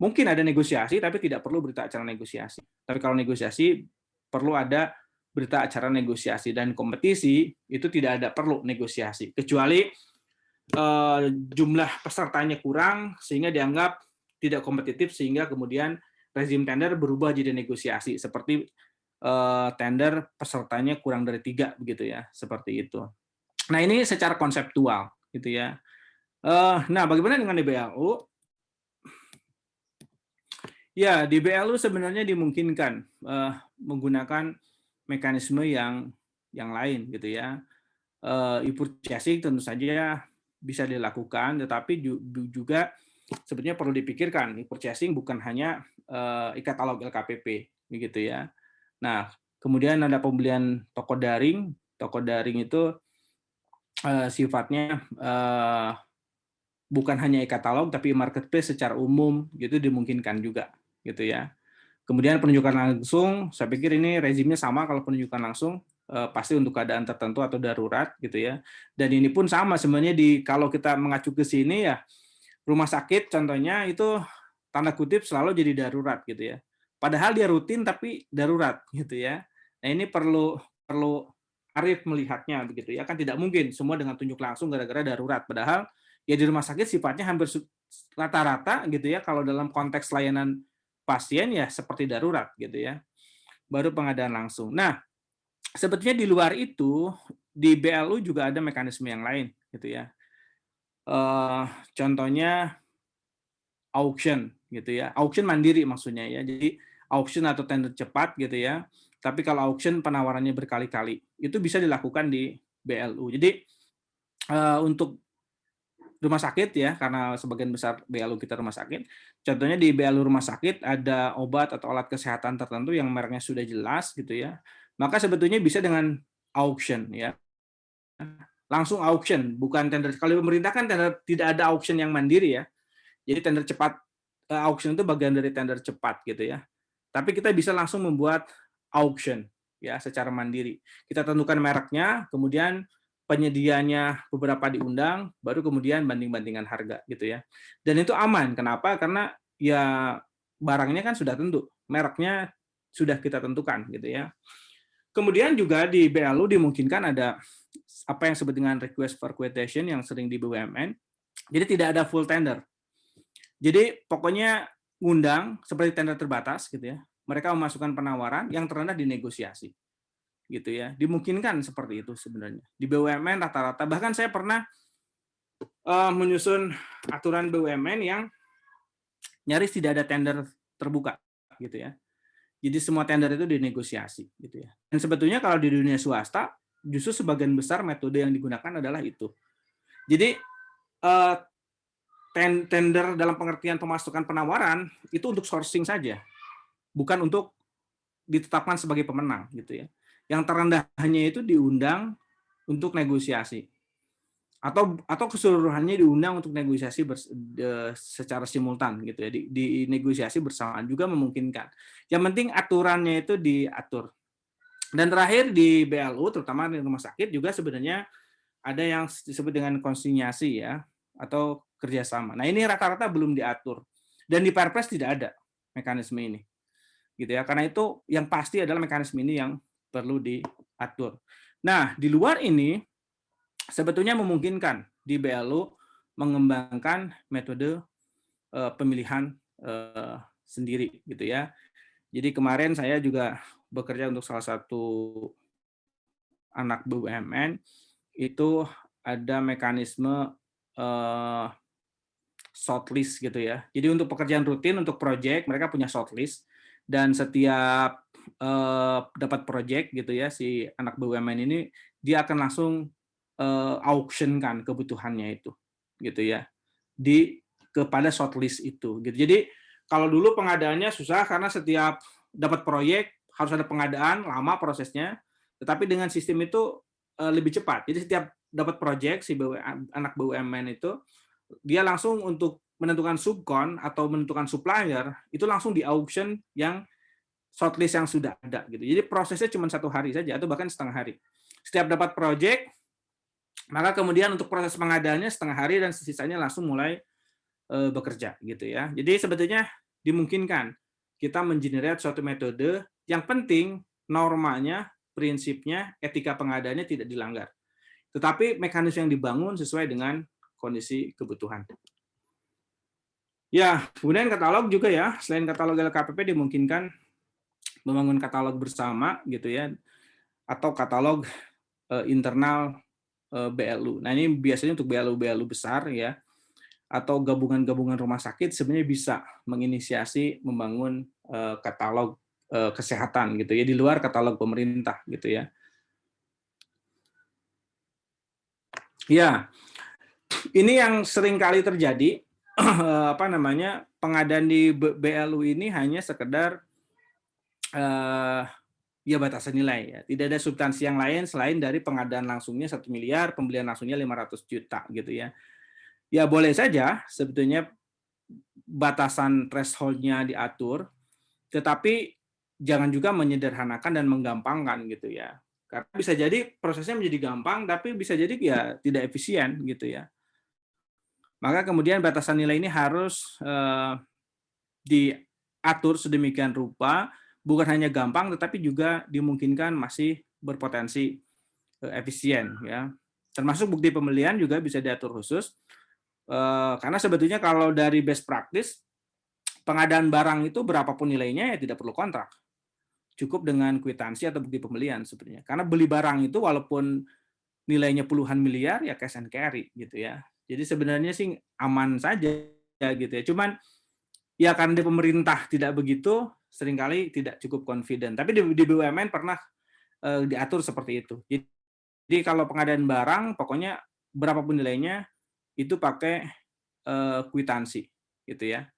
mungkin ada negosiasi, tapi tidak perlu berita acara negosiasi. Tapi kalau negosiasi perlu ada berita acara negosiasi, dan kompetisi itu tidak ada perlu negosiasi, kecuali jumlah pesertanya kurang sehingga dianggap tidak kompetitif, sehingga kemudian rezim tender berubah jadi negosiasi, seperti tender pesertanya kurang dari 3 begitu ya, seperti itu. Nah, ini secara konseptual gitu ya. Nah, bagaimana dengan DBLU? Ya, di BLU sebenarnya dimungkinkan menggunakan mekanisme yang lain gitu ya. E-purchasing tentu saja bisa dilakukan, tetapi juga sebenarnya perlu dipikirkan, e-purchasing bukan hanya e-katalog LKPP begitu ya. Nah, kemudian ada pembelian toko daring. Toko daring itu sifatnya bukan hanya e-katalog, tapi marketplace secara umum, gitu dimungkinkan juga, gitu ya. Kemudian penunjukan langsung, saya pikir ini rezimnya sama kalau penunjukan langsung, pasti untuk keadaan tertentu atau darurat, gitu ya. Dan ini pun sama sebenarnya kalau kita mengacu ke sini ya, rumah sakit contohnya itu tanda kutip selalu jadi darurat, gitu ya. Padahal dia rutin tapi darurat, gitu ya. Nah, ini perlu arif melihatnya begitu ya, kan tidak mungkin semua dengan tunjuk langsung gara-gara darurat, padahal ya di rumah sakit sifatnya hampir rata-rata gitu ya, kalau dalam konteks layanan pasien ya seperti darurat gitu ya, baru pengadaan langsung. Nah, sebetulnya di luar itu di BLU juga ada mekanisme yang lain gitu ya. Contohnya auction gitu ya, auction mandiri maksudnya ya, jadi auction atau tender cepat gitu ya. Tapi kalau auction penawarannya berkali-kali, itu bisa dilakukan di BLU. Jadi untuk rumah sakit ya, karena sebagian besar BLU kita rumah sakit. Contohnya di BLU rumah sakit ada obat atau alat kesehatan tertentu yang mereknya sudah jelas gitu ya. Maka sebetulnya bisa dengan auction ya. Langsung auction, bukan tender. Kalau pemerintah kan tender, tidak ada auction yang mandiri ya. Jadi tender cepat, auction itu bagian dari tender cepat gitu ya. Tapi kita bisa langsung membuat auction ya secara mandiri. Kita tentukan mereknya, kemudian penyedianya beberapa diundang, baru kemudian banding-bandingan harga gitu ya. Dan itu aman. Kenapa? Karena ya barangnya kan sudah tentu, mereknya sudah kita tentukan gitu ya. Kemudian juga di BLU dimungkinkan ada apa yang disebut dengan request for quotation yang sering di BUMN. Jadi tidak ada full tender. Jadi pokoknya ngundang seperti tender terbatas gitu ya. Mereka memasukkan penawaran yang terendah dinegosiasi gitu ya. Dimungkinkan seperti itu sebenarnya. Di BUMN rata-rata, bahkan saya pernah menyusun aturan BUMN yang nyaris tidak ada tender terbuka gitu ya. Jadi semua tender itu dinegosiasi gitu ya. Dan sebetulnya kalau di dunia swasta justru sebagian besar metode yang digunakan adalah itu. Jadi tender dalam pengertian pemasukan penawaran itu untuk sourcing saja, bukan untuk ditetapkan sebagai pemenang gitu ya. Yang terendah hanya itu diundang untuk negosiasi, atau keseluruhannya diundang untuk negosiasi secara simultan gitu ya, di negosiasi bersamaan juga memungkinkan. Yang penting aturannya itu diatur. Dan terakhir di BLU terutama di rumah sakit juga sebenarnya ada yang disebut dengan konsinyasi ya, atau kerjasama. Nah, ini rata-rata belum diatur, dan di Perpres tidak ada mekanisme ini gitu ya. Karena itu yang pasti adalah mekanisme ini yang perlu diatur. Nah, di luar ini sebetulnya memungkinkan di BLU mengembangkan metode pemilihan sendiri gitu ya. Jadi kemarin saya juga bekerja untuk salah satu anak BUMN, itu ada mekanisme shortlist gitu ya. Jadi untuk pekerjaan rutin, untuk project, mereka punya shortlist, dan setiap dapat project gitu ya, si anak BUMN ini, dia akan langsung auction kan kebutuhannya itu, gitu ya, kepada shortlist itu. Gitu. Jadi kalau dulu pengadaannya susah karena setiap dapat proyek harus ada pengadaan, lama prosesnya, tetapi dengan sistem itu lebih cepat. Jadi setiap dapat proyek, si anak BUMN itu, dia langsung untuk menentukan subkon atau menentukan supplier, itu langsung di auction yang shortlist yang sudah ada. Gitu. Jadi prosesnya cuma 1 hari saja, atau bahkan setengah hari. Setiap dapat proyek, maka kemudian untuk proses pengadaannya setengah hari dan sisanya langsung mulai bekerja. Gitu ya. Jadi sebetulnya dimungkinkan kita mengenerate suatu metode, yang penting normanya, prinsipnya, etika pengadaannya tidak dilanggar. Tetapi mekanisme yang dibangun sesuai dengan kondisi kebutuhan. Ya, kemudian katalog juga ya. Selain katalog LKPP dimungkinkan membangun katalog bersama gitu ya, atau katalog internal BLU. Nah, ini biasanya untuk BLU-BLU besar ya, atau gabungan-gabungan rumah sakit sebenarnya bisa menginisiasi membangun katalog kesehatan gitu ya, di luar katalog pemerintah gitu ya. Ya, ini yang sering kali terjadi, pengadaan di BLU ini hanya sekedar ya batasan nilai ya. Tidak ada substansi yang lain selain dari pengadaan langsungnya 1 miliar, pembelian langsungnya 500 juta gitu ya. Ya boleh saja sebetulnya batasan threshold-nya diatur, tetapi jangan juga menyederhanakan dan menggampangkan gitu ya. Karena bisa jadi prosesnya menjadi gampang, tapi bisa jadi ya tidak efisien gitu ya. Maka kemudian batasan nilai ini harus diatur sedemikian rupa, bukan hanya gampang, tetapi juga dimungkinkan masih berpotensi efisien ya. Termasuk bukti pembelian juga bisa diatur khusus, karena sebetulnya kalau dari best practice, pengadaan barang itu berapapun nilainya ya tidak perlu kontrak, cukup dengan kwitansi atau bukti pembelian sebenarnya. Karena beli barang itu walaupun nilainya puluhan miliar ya cash and carry gitu ya. Jadi sebenarnya sih aman saja gitu ya. Cuman ya karena di pemerintah tidak begitu, seringkali tidak cukup confident. Tapi di BUMN pernah diatur seperti itu. Jadi kalau pengadaan barang, pokoknya berapapun nilainya itu pakai kwitansi, gitu ya.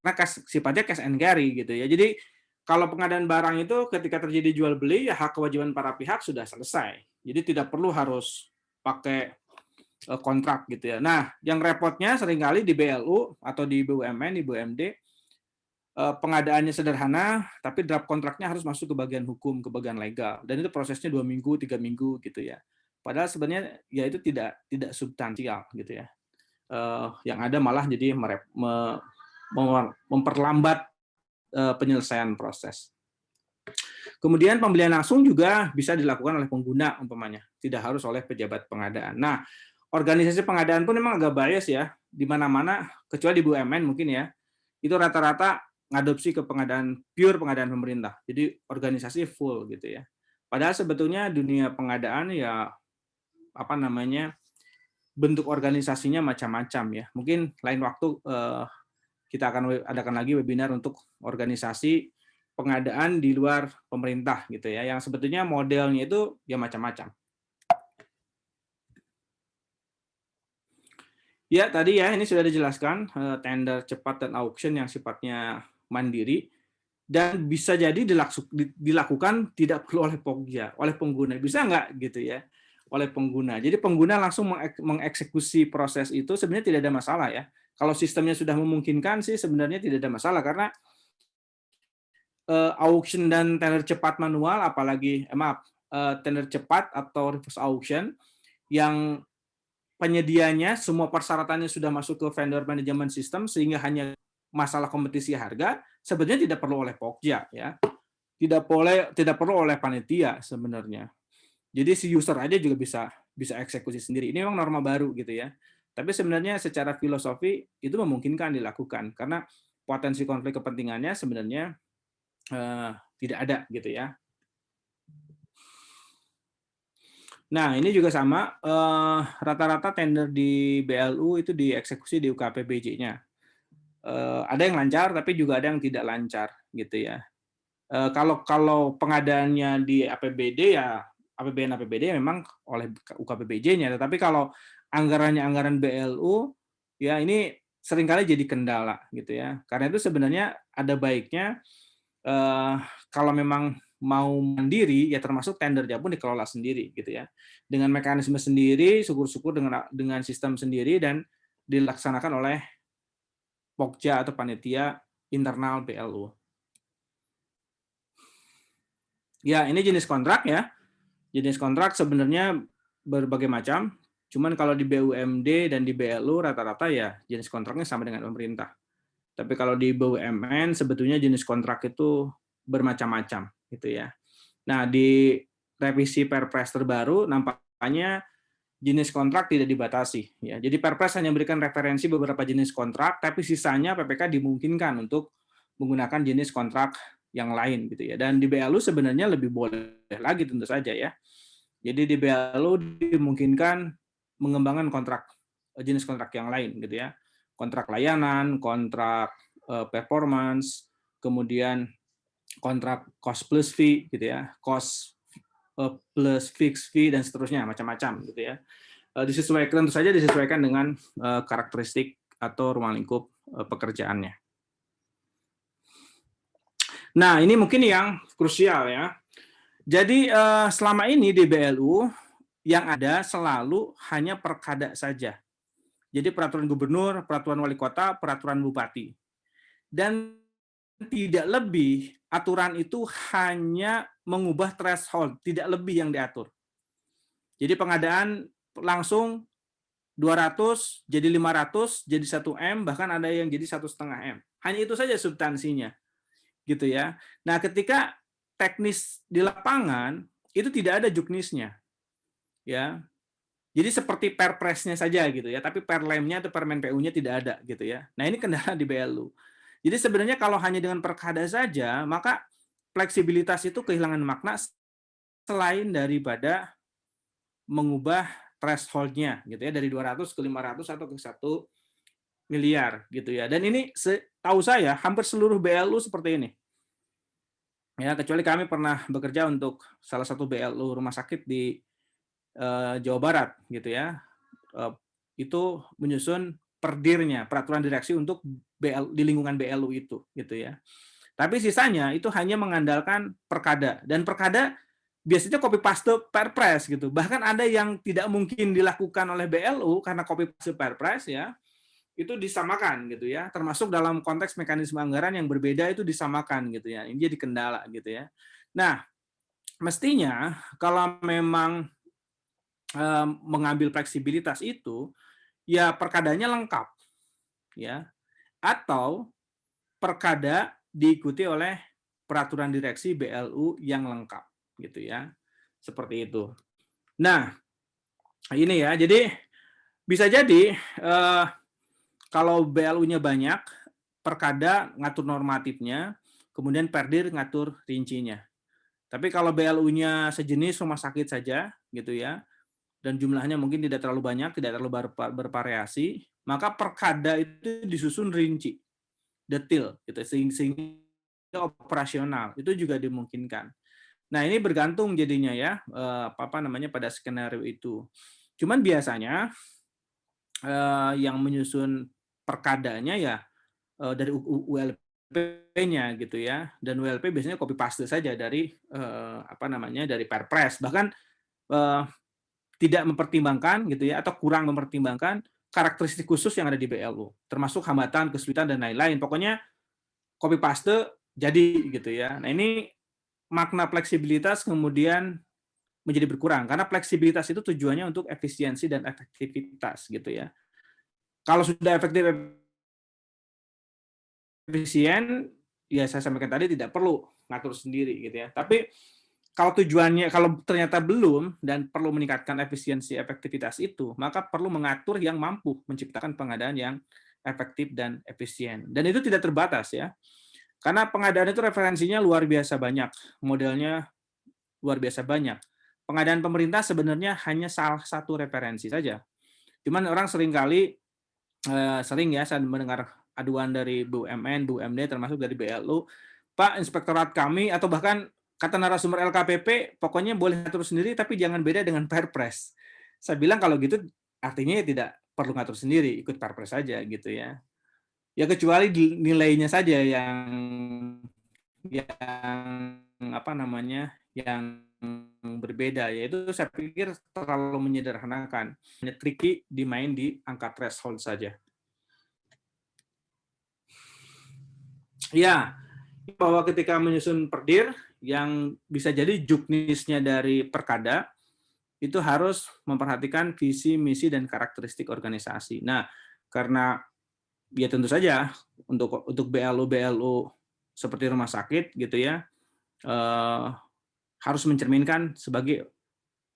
Karena sifatnya cash and carry gitu ya. Jadi kalau pengadaan barang itu ketika terjadi jual beli, ya hak kewajiban para pihak sudah selesai. Jadi tidak perlu harus pakai kontrak gitu ya. Nah, yang repotnya seringkali di BLU atau di BUMN, di BUMD, pengadaannya sederhana, tapi draft kontraknya harus masuk ke bagian hukum, ke bagian legal, dan itu prosesnya 2 minggu, 3 minggu gitu ya. Padahal sebenarnya ya itu tidak substansial gitu ya. Yang ada malah jadi memperlambat penyelesaian proses. Kemudian pembelian langsung juga bisa dilakukan oleh pengguna umpamanya, tidak harus oleh pejabat pengadaan. Nah, organisasi pengadaan pun memang agak bias ya, di mana-mana kecuali di BUMN mungkin ya, itu rata-rata ngadopsi ke pure pengadaan pemerintah. Jadi organisasi full gitu ya. Padahal sebetulnya dunia pengadaan ya bentuk organisasinya macam-macam ya. Mungkin lain waktu kita akan adakan lagi webinar untuk organisasi pengadaan di luar pemerintah gitu ya, yang sebetulnya modelnya itu ya macam-macam. Ya, tadi ya ini sudah dijelaskan tender cepat dan auction yang sifatnya mandiri dan bisa jadi dilakukan tidak perlu oleh Pokja, oleh pengguna. Bisa nggak gitu ya? Oleh pengguna. Jadi pengguna langsung mengeksekusi proses itu sebenarnya tidak ada masalah ya. Kalau sistemnya sudah memungkinkan sih sebenarnya tidak ada masalah karena auction dan tender cepat manual, apalagi tender cepat atau reverse auction yang penyedianya semua persyaratannya sudah masuk ke vendor management system sehingga hanya masalah kompetisi harga sebenarnya tidak perlu oleh Pokja ya. Tidak perlu oleh panitia sebenarnya. Jadi si user aja juga bisa eksekusi sendiri. Ini memang norma baru gitu ya. Tapi sebenarnya secara filosofi itu memungkinkan dilakukan karena potensi konflik kepentingannya sebenarnya tidak ada gitu ya. Nah, ini juga sama, rata-rata tender di BLU itu dieksekusi di UKPBJ-nya. Ada yang lancar, tapi juga ada yang tidak lancar, gitu ya. Kalau pengadaannya di APBD ya APBN-APBD memang oleh UKPBJ-nya, tetapi kalau anggarannya anggaran BLU, ya ini seringkali jadi kendala, gitu ya. Karena itu sebenarnya ada baiknya kalau memang mau mandiri, ya termasuk tendernya pun dikelola sendiri, gitu ya. Dengan mekanisme sendiri, syukur-syukur dengan sistem sendiri dan dilaksanakan oleh Pokja atau panitia internal BLU. Ya, ini jenis kontrak ya. Jenis kontrak sebenarnya berbagai macam. Cuman kalau di BUMD dan di BLU rata-rata ya jenis kontraknya sama dengan pemerintah. Tapi kalau di BUMN sebetulnya jenis kontrak itu bermacam-macam gitu ya. Nah, di revisi Perpres terbaru nampaknya jenis kontrak tidak dibatasi ya. Jadi Perpres hanya memberikan referensi beberapa jenis kontrak, tapi sisanya PPK dimungkinkan untuk menggunakan jenis kontrak yang lain gitu ya. Dan di BLU sebenarnya lebih boleh lagi tentu saja ya. Jadi di BLU dimungkinkan mengembangkan kontrak jenis kontrak yang lain gitu ya. Kontrak layanan, kontrak performance, kemudian kontrak cost plus fee gitu ya, cost plus fixed fee dan seterusnya macam-macam gitu ya. Disesuaikan tentu saja disesuaikan dengan karakteristik atau ruang lingkup pekerjaannya. Nah, ini mungkin yang krusial ya. Jadi selama ini di BLU yang ada selalu hanya perkada saja. Jadi peraturan gubernur, peraturan wali kota, peraturan bupati. Dan tidak lebih aturan itu hanya mengubah threshold, tidak lebih yang diatur. Jadi pengadaan langsung 200 jadi 500 jadi 1 M, bahkan ada yang jadi 1,5 M. Hanya itu saja substansinya. Gitu ya. Nah, ketika teknis di lapangan itu tidak ada juknisnya. Ya. Jadi seperti perpresnya saja gitu ya, tapi perlemnya atau permen PU-nya tidak ada gitu ya. Nah, ini kendala di BLU. Jadi sebenarnya kalau hanya dengan perkada saja, maka fleksibilitas itu kehilangan makna selain daripada mengubah threshold-nya gitu ya dari 200 ke 500 atau ke 1 miliar gitu ya. Dan ini tahu saya hampir seluruh BLU seperti ini. Ya, kecuali kami pernah bekerja untuk salah satu BLU rumah sakit di Jawa Barat gitu ya. Itu menyusun perdirnya, peraturan direksi untuk di lingkungan BLU itu gitu ya. Tapi sisanya itu hanya mengandalkan perkada, dan perkada biasanya copy paste Perpres gitu. Bahkan ada yang tidak mungkin dilakukan oleh BLU karena copy paste Perpres ya. Itu disamakan gitu ya. Termasuk dalam konteks mekanisme anggaran yang berbeda itu disamakan gitu ya. Ini jadi kendala gitu ya. Nah, mestinya kalau memang mengambil fleksibilitas itu ya perkadanya lengkap ya, atau perkada diikuti oleh peraturan direksi BLU yang lengkap gitu ya, seperti itu. Nah, ini ya, jadi bisa jadi kalau BLU-nya banyak, perkada ngatur normatifnya, kemudian perdir ngatur rincinya. Tapi kalau BLU-nya sejenis rumah sakit saja gitu ya, dan jumlahnya mungkin tidak terlalu banyak, tidak terlalu bervariasi, maka perkada itu disusun rinci, detail, gitu, sehingga operasional itu juga dimungkinkan. Nah, ini bergantung jadinya ya pada skenario itu. Cuman biasanya yang menyusun perkadanya ya dari ULP-nya gitu ya, dan ULP biasanya copy paste saja dari dari Perpres, bahkan tidak mempertimbangkan gitu ya, atau kurang mempertimbangkan karakteristik khusus yang ada di BLU, termasuk hambatan, kesulitan dan lain-lain. Pokoknya copy paste jadi gitu ya. Nah, ini makna fleksibilitas kemudian menjadi berkurang karena fleksibilitas itu tujuannya untuk efisiensi dan efektivitas gitu ya. Kalau sudah efektif efisien, ya saya sampaikan tadi tidak perlu ngatur sendiri gitu ya. Tapi kalau tujuannya, kalau ternyata belum dan perlu meningkatkan efisiensi efektivitas itu, maka perlu mengatur yang mampu menciptakan pengadaan yang efektif dan efisien. Dan itu tidak terbatas ya. Karena pengadaan itu referensinya luar biasa banyak, modelnya luar biasa banyak. Pengadaan pemerintah sebenarnya hanya salah satu referensi saja. Cuman orang seringkali sering ya saya mendengar aduan dari BUMN, BUMD termasuk dari BLU, Pak, inspektorat kami atau bahkan kata narasumber LKPP, pokoknya boleh atur sendiri tapi jangan beda dengan Perpres. Saya bilang kalau gitu artinya ya tidak perlu ngatur sendiri, ikut Perpres saja gitu ya. Ya kecuali nilainya saja yang apa namanya, yang berbeda, yaitu saya pikir terlalu menyederhanakan, hanya tricky dimain di angka threshold saja. Ya, bahwa ketika menyusun perdir yang bisa jadi juknisnya dari Perkada itu harus memperhatikan visi, misi, dan karakteristik organisasi. Nah, karena ya tentu saja untuk BLU seperti rumah sakit gitu ya, harus mencerminkan sebagai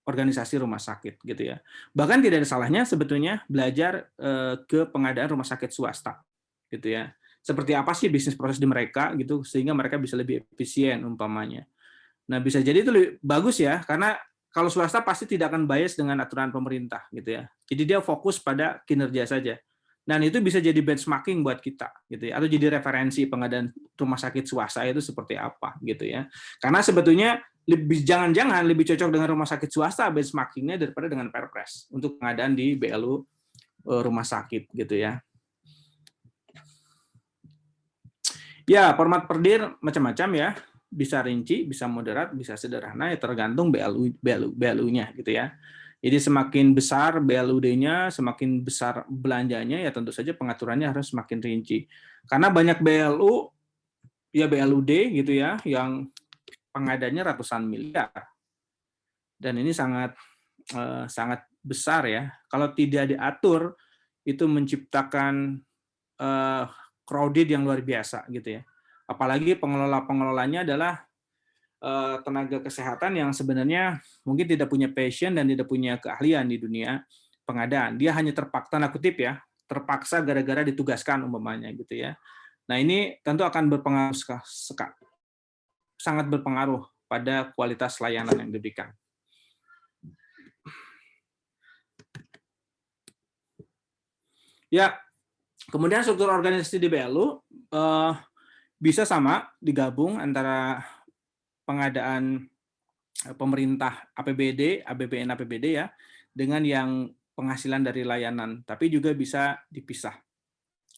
organisasi rumah sakit gitu ya. Bahkan tidak ada salahnya sebetulnya belajar ke pengadaan rumah sakit swasta gitu ya. Seperti apa sih bisnis proses di mereka gitu sehingga mereka bisa lebih efisien umpamanya. Nah, bisa jadi itu lebih bagus ya karena kalau swasta pasti tidak akan bias dengan aturan pemerintah gitu ya. Jadi dia fokus pada kinerja saja. Dan itu bisa jadi benchmarking buat kita gitu ya, atau jadi referensi pengadaan rumah sakit swasta itu seperti apa gitu ya. Karena sebetulnya jangan-jangan lebih cocok dengan rumah sakit swasta benchmarkingnya daripada dengan Perpres untuk pengadaan di BLU rumah sakit gitu ya. Ya, format perdir macam-macam ya, bisa rinci, bisa moderat, bisa sederhana, ya tergantung BLU-nya gitu ya. Jadi semakin besar BLUD-nya, semakin besar belanjanya, ya tentu saja pengaturannya harus semakin rinci. Karena banyak BLU, ya BLUD gitu ya, yang pengadanya ratusan miliar. Dan ini sangat besar ya. Kalau tidak diatur, itu menciptakan crowded yang luar biasa gitu ya. Apalagi pengelolanya adalah tenaga kesehatan yang sebenarnya mungkin tidak punya passion dan tidak punya keahlian di dunia pengadaan. Dia hanya terpaksa, tanda kutip ya, terpaksa gara-gara ditugaskan umpamanya gitu ya. Nah ini tentu akan berpengaruh sangat berpengaruh pada kualitas layanan yang diberikan. Ya, kemudian struktur organisasi di BLU bisa sama digabung antara pengadaan pemerintah APBD, APBN, APBD ya, dengan yang penghasilan dari layanan, tapi juga bisa dipisah.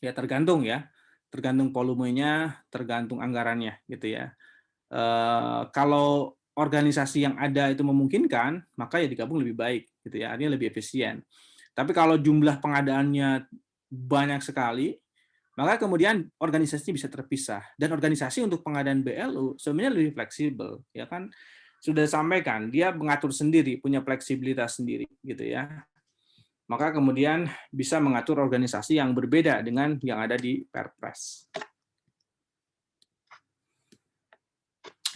Ya tergantung ya, tergantung volumenya, tergantung anggarannya gitu ya. Kalau organisasi yang ada itu memungkinkan, maka ya digabung lebih baik gitu ya, artinya lebih efisien. Tapi kalau jumlah pengadaannya banyak sekali, maka kemudian organisasi bisa terpisah. Dan organisasi untuk pengadaan BLU sebenarnya lebih fleksibel, ya kan? Sudah disampaikan, dia mengatur sendiri, punya fleksibilitas sendiri, gitu ya. Maka kemudian bisa mengatur organisasi yang berbeda dengan yang ada di Perpres.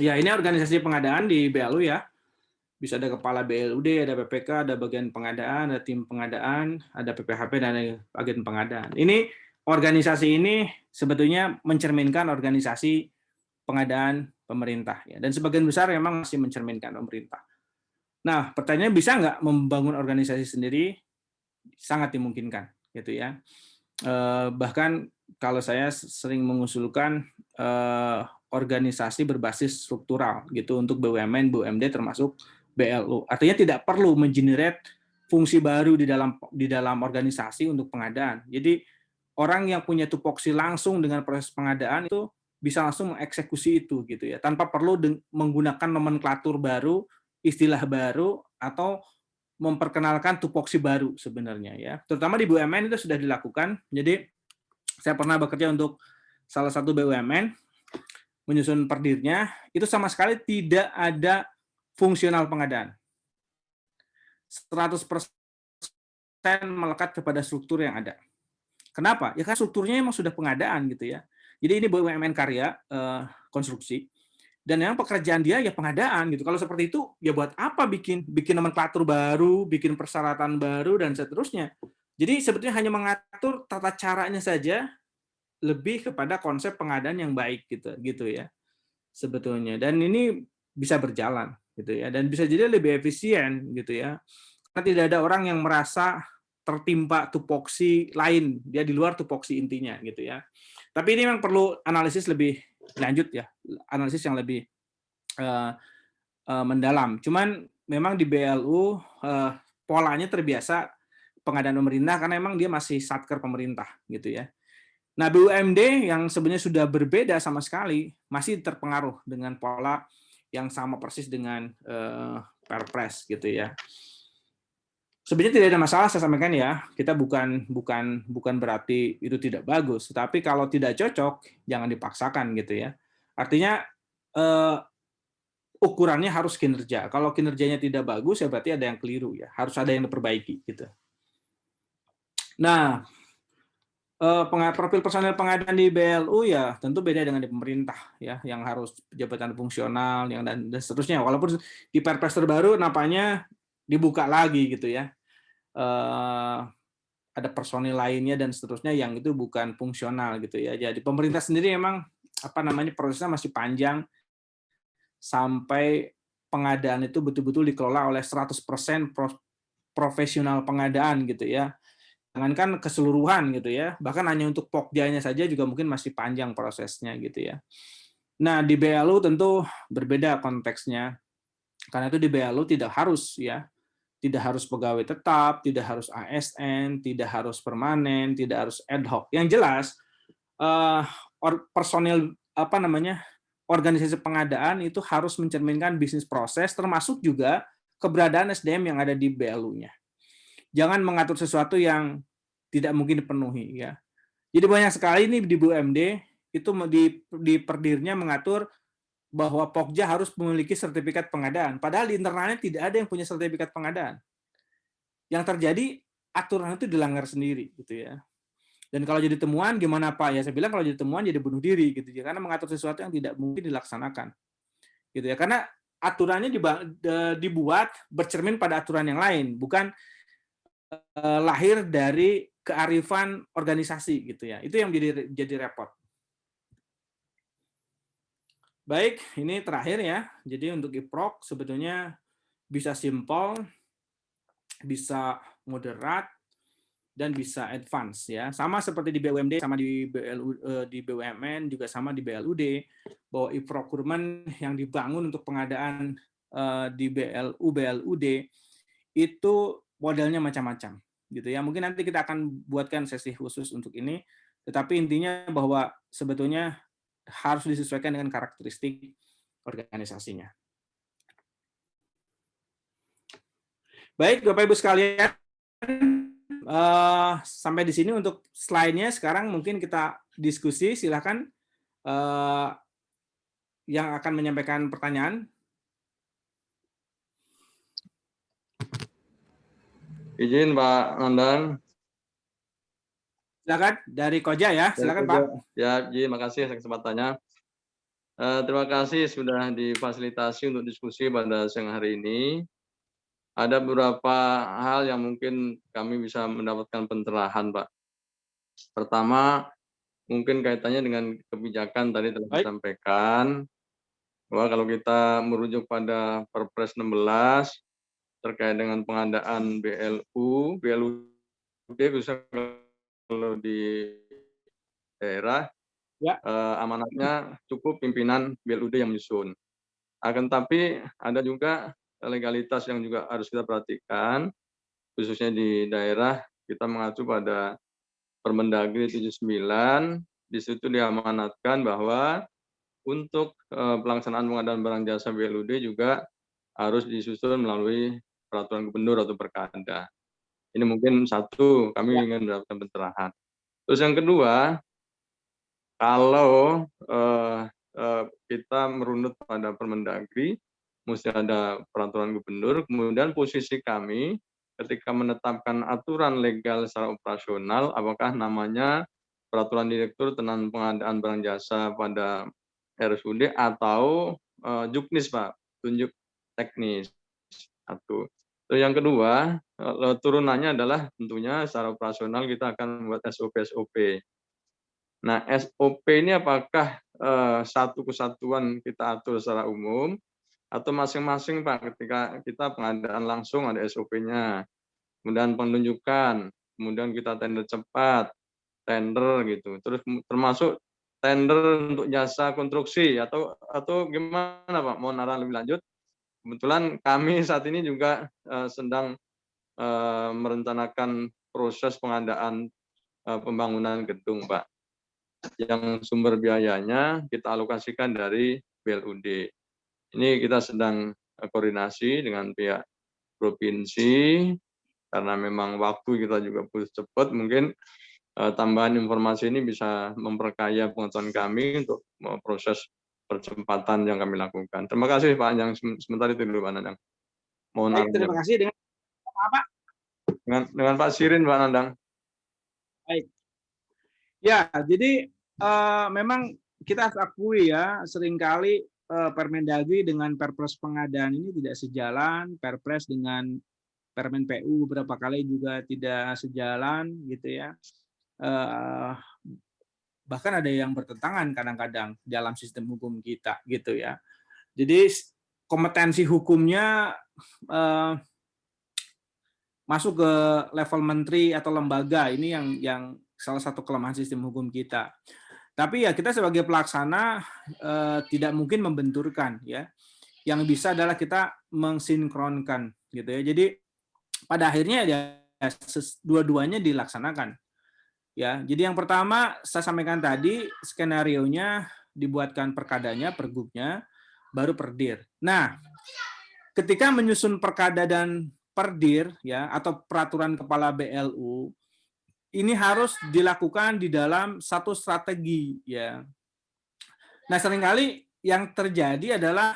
Ya, ini organisasi pengadaan di BLU ya. Bisa ada kepala BLUD, ada PPK, ada bagian pengadaan, ada tim pengadaan, ada PPHP, dan ada agen pengadaan. Ini organisasi ini sebetulnya mencerminkan organisasi pengadaan pemerintah ya, dan sebagian besar memang masih mencerminkan pemerintah. Nah, pertanyaannya bisa nggak membangun organisasi sendiri? Sangat dimungkinkan, gitu ya. Bahkan kalau saya sering mengusulkan organisasi berbasis struktural gitu untuk BUMN, BUMD termasuk BLU. Artinya tidak perlu mengenerate fungsi baru di dalam organisasi untuk pengadaan. Jadi orang yang punya tupoksi langsung dengan proses pengadaan itu bisa langsung mengeksekusi itu gitu ya, tanpa perlu menggunakan nomenklatur baru, istilah baru, atau memperkenalkan tupoksi baru sebenarnya ya. Terutama di BUMN itu sudah dilakukan. Jadi saya pernah bekerja untuk salah satu BUMN, menyusun perdirnya, itu sama sekali tidak ada fungsional pengadaan. 100% melekat kepada struktur yang ada. Kenapa? Ya kan strukturnya memang sudah pengadaan gitu ya. Jadi ini BUMN karya konstruksi. dan yang pekerjaan dia ya pengadaan gitu. Kalau seperti itu ya buat apa bikin nomenklatur baru, bikin persyaratan baru dan seterusnya. Jadi sebetulnya hanya mengatur tata caranya saja, lebih kepada konsep pengadaan yang baik gitu ya sebetulnya. Dan ini bisa berjalan gitu ya, dan bisa jadi lebih efisien gitu ya. Karena tidak ada orang yang merasa tertimpa tupoksi lain, dia di luar tupoksi intinya gitu ya. Tapi ini memang perlu analisis lebih lanjut ya, analisis yang lebih mendalam. Cuman memang di BLU polanya terbiasa pengadaan pemerintah karena memang dia masih satker pemerintah gitu ya. Nah, BUMD yang sebenarnya sudah berbeda sama sekali masih terpengaruh dengan pola yang sama persis dengan Perpres gitu ya. Sebenarnya tidak ada masalah, saya sampaikan ya. Kita bukan berarti itu tidak bagus, tetapi kalau tidak cocok jangan dipaksakan gitu ya. Artinya ukurannya harus kinerja. Kalau kinerjanya tidak bagus ya berarti ada yang keliru ya. Harus ada yang diperbaiki gitu. Nah, profil personel pengadaan di BLU ya tentu beda dengan di pemerintah ya, yang harus jabatan fungsional yang dan seterusnya. Walaupun di Perpres terbaru nampaknya dibuka lagi gitu ya. Ada personil lainnya dan seterusnya yang itu bukan fungsional gitu ya. Jadi pemerintah sendiri memang prosesnya masih panjang sampai pengadaan itu betul-betul dikelola oleh 100% profesional pengadaan gitu ya. Jangankan keseluruhan gitu ya, bahkan hanya untuk Pokjanya saja juga mungkin masih panjang prosesnya gitu ya. Nah, di BLU tentu berbeda konteksnya. Karena itu di BLU tidak harus ya, tidak harus pegawai tetap, tidak harus ASN, tidak harus permanen, tidak harus ad hoc. Yang jelas personil organisasi pengadaan itu harus mencerminkan bisnis proses, termasuk juga keberadaan SDM yang ada di BLU-nya. Jangan mengatur sesuatu yang tidak mungkin dipenuhi ya. Jadi banyak sekali ini di BUMD itu di perdirnya mengatur bahwa Pokja harus memiliki sertifikat pengadaan, padahal di internalnya tidak ada yang punya sertifikat pengadaan. Yang terjadi aturan itu dilanggar sendiri gitu ya. Dan kalau jadi temuan gimana Pak? Ya saya bilang kalau jadi temuan jadi bunuh diri gitu ya, karena mengatur sesuatu yang tidak mungkin dilaksanakan. Gitu ya. Karena aturannya dibuat bercermin pada aturan yang lain, bukan lahir dari kearifan organisasi gitu ya. Itu yang jadi repot. Baik, ini terakhir ya. Jadi untuk IPROK sebetulnya bisa simpel, bisa moderat, dan bisa advance ya. Sama seperti di BUMD, sama di di BUMN, juga sama di BLUD, bahwa e-procurement yang dibangun untuk pengadaan di BLU, BLUD itu modelnya macam-macam gitu ya. Mungkin nanti kita akan buatkan sesi khusus untuk ini, tetapi intinya bahwa sebetulnya harus disesuaikan dengan karakteristik organisasinya. Baik, Bapak Ibu sekalian, sampai di sini untuk slide-nya. Sekarang mungkin kita diskusi. Silakan yang akan menyampaikan pertanyaan. Izin Pak Nandan. Silakan dari Koja ya. Silakan Pak. Ya, terima kasih atas kesempatannya. Terima kasih sudah difasilitasi untuk diskusi pada siang hari ini. Ada beberapa hal yang mungkin kami bisa mendapatkan pencerahan, Pak. Pertama, mungkin kaitannya dengan kebijakan tadi telah disampaikan, bahwa kalau kita merujuk pada Perpres 16 terkait dengan pengadaan BLUD bisa kalau di daerah, amanatnya cukup pimpinan BLUD yang menyusun. Akan tapi ada juga legalitas yang juga harus kita perhatikan, khususnya di daerah kita mengacu pada Permendagri 79, di situ diamanatkan bahwa untuk pelaksanaan pengadaan barang jasa BLUD juga harus disusun melalui peraturan gubernur atau perkada. Ini mungkin satu, kami ingin mendapatkan pencerahan. Terus yang kedua, kalau kita merunut pada Permendagri, mesti ada peraturan gubernur, kemudian posisi kami ketika menetapkan aturan legal secara operasional, apakah namanya peraturan direktur tentang pengadaan barang jasa pada RSUD atau juknis Pak, tunjuk teknis. Satu. Terus yang kedua, turunannya adalah tentunya secara operasional kita akan membuat SOP-SOP. Nah, SOP ini apakah satu kesatuan kita atur secara umum atau masing-masing Pak, ketika kita pengadaan langsung ada SOP-nya, kemudian penunjukan, kemudian kita tender cepat, tender gitu, terus termasuk tender untuk jasa konstruksi atau gimana Pak? Mohon arahan lebih lanjut. Kebetulan kami saat ini juga sedang merencanakan proses pengadaan pembangunan gedung Pak, yang sumber biayanya kita alokasikan dari BLUD. Ini kita sedang koordinasi dengan pihak provinsi, karena memang waktu kita juga butuh cepat, mungkin tambahan informasi ini bisa memperkaya pengetahuan kami untuk proses percepatan yang kami lakukan. Terima kasih Pak Anjang, sementara itu dulu Pak Nandang. Mohon Baik, terima kasih. Dengan apa? Dengan Pak Sirin Pak Nandang. Baik. Ya, jadi memang kita harus akui ya, seringkali Permendagri dengan Perpres pengadaan ini tidak sejalan, Perpres dengan Permen PU beberapa kali juga tidak sejalan gitu ya. Bahkan ada yang bertentangan kadang-kadang dalam sistem hukum kita gitu ya. Jadi kompetensi hukumnya masuk ke level menteri atau lembaga, ini yang salah satu kelemahan sistem hukum kita. Tapi ya kita sebagai pelaksana tidak mungkin membenturkan ya. Yang bisa adalah kita mensinkronkan gitu ya. Jadi pada akhirnya ya dua-duanya dilaksanakan. Ya, jadi yang pertama saya sampaikan tadi, skenarionya dibuatkan perkadanya, pergubnya, baru perdir. Nah, ketika menyusun perkada dan perdir ya atau peraturan kepala BLU, ini harus dilakukan di dalam satu strategi ya. Nah, seringkali yang terjadi adalah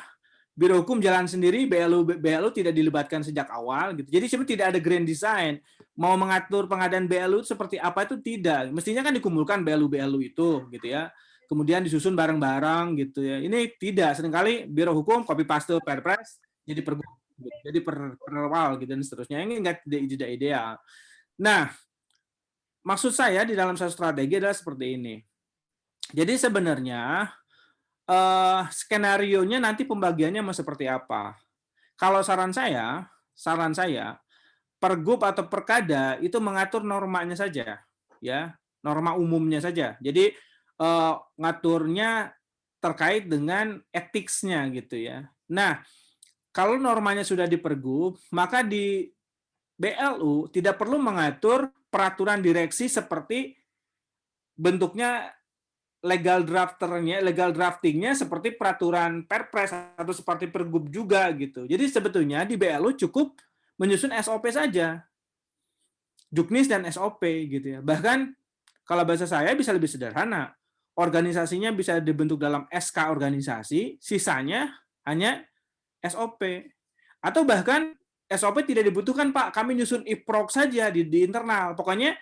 Biro Hukum jalan sendiri, BLU tidak dilibatkan sejak awal gitu. Jadi sebenarnya tidak ada grand design. Mau mengatur pengadaan BLU seperti apa itu tidak. Mestinya kan dikumpulkan BLU itu gitu ya. Kemudian disusun bareng-bareng gitu ya. Ini tidak, seringkali Biro Hukum copy paste Perpres jadi pergub gitu. Jadi perwal gitu dan seterusnya. Ini tidak ideal. Nah, maksud saya di dalam satu strategi adalah seperti ini. Jadi sebenarnya skenarionya nanti pembagiannya mau seperti apa. Kalau saran saya pergub atau perkada itu mengatur normanya saja, ya, norma umumnya saja. Jadi ngaturnya terkait dengan etiknya gitu ya. Nah, kalau normanya sudah di pergub, maka di BLU tidak perlu mengatur peraturan direksi seperti bentuknya legal draftingnya seperti peraturan Perpres atau seperti pergub juga gitu. Jadi sebetulnya di BLU cukup menyusun SOP saja, juknis dan SOP gitu ya. Bahkan kalau bahasa saya bisa lebih sederhana, organisasinya bisa dibentuk dalam SK organisasi, sisanya hanya SOP. Atau bahkan SOP tidak dibutuhkan Pak, kami nyusun IPROK saja di internal. Pokoknya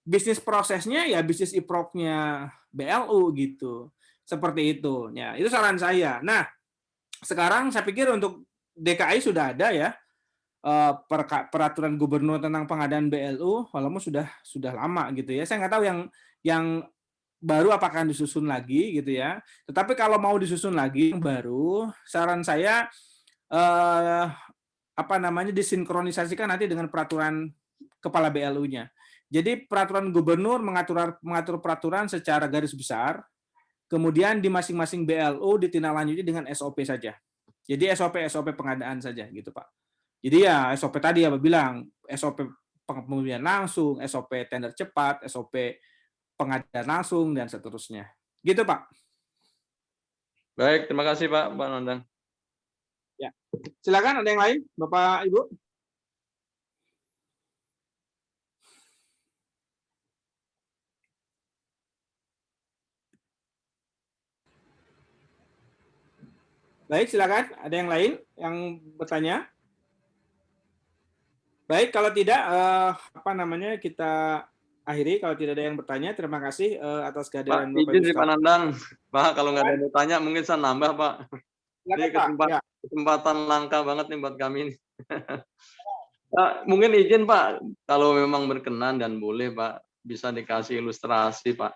bisnis prosesnya ya bisnis IPROK-nya BLU gitu. Seperti itu. Ya, itu saran saya. Nah, sekarang saya pikir untuk DKI sudah ada ya peraturan gubernur tentang pengadaan BLU, walaupun sudah lama gitu ya. Saya nggak tahu yang baru apakah disusun lagi gitu ya. Tetapi kalau mau disusun lagi yang baru, saran saya disinkronisasikan nanti dengan peraturan kepala BLU-nya. Jadi peraturan gubernur mengatur peraturan secara garis besar, kemudian di masing-masing BLU ditindaklanjuti dengan SOP saja. Jadi SOP pengadaan saja gitu Pak. Jadi ya SOP tadi ya Pak bilang, SOP pemilihan langsung, SOP tender cepat, SOP pengadaan langsung dan seterusnya. Gitu Pak. Baik, terima kasih Pak Nandang. Ya. Silakan ada yang lain, Bapak Ibu. Baik, silakan. Ada yang lain yang bertanya? Baik, kalau tidak kita akhiri. Kalau tidak ada yang bertanya, terima kasih atas kehadiran Pak, izin Bapak Ibu Pak Nandang. Pak, kalau nggak ada yang bertanya, mungkin saya nambah Pak. Ini Silakan, Pak. Ya. kesempatan langka banget nih buat kami nih. Mungkin izin Pak, kalau memang berkenan dan boleh Pak, bisa dikasih ilustrasi Pak,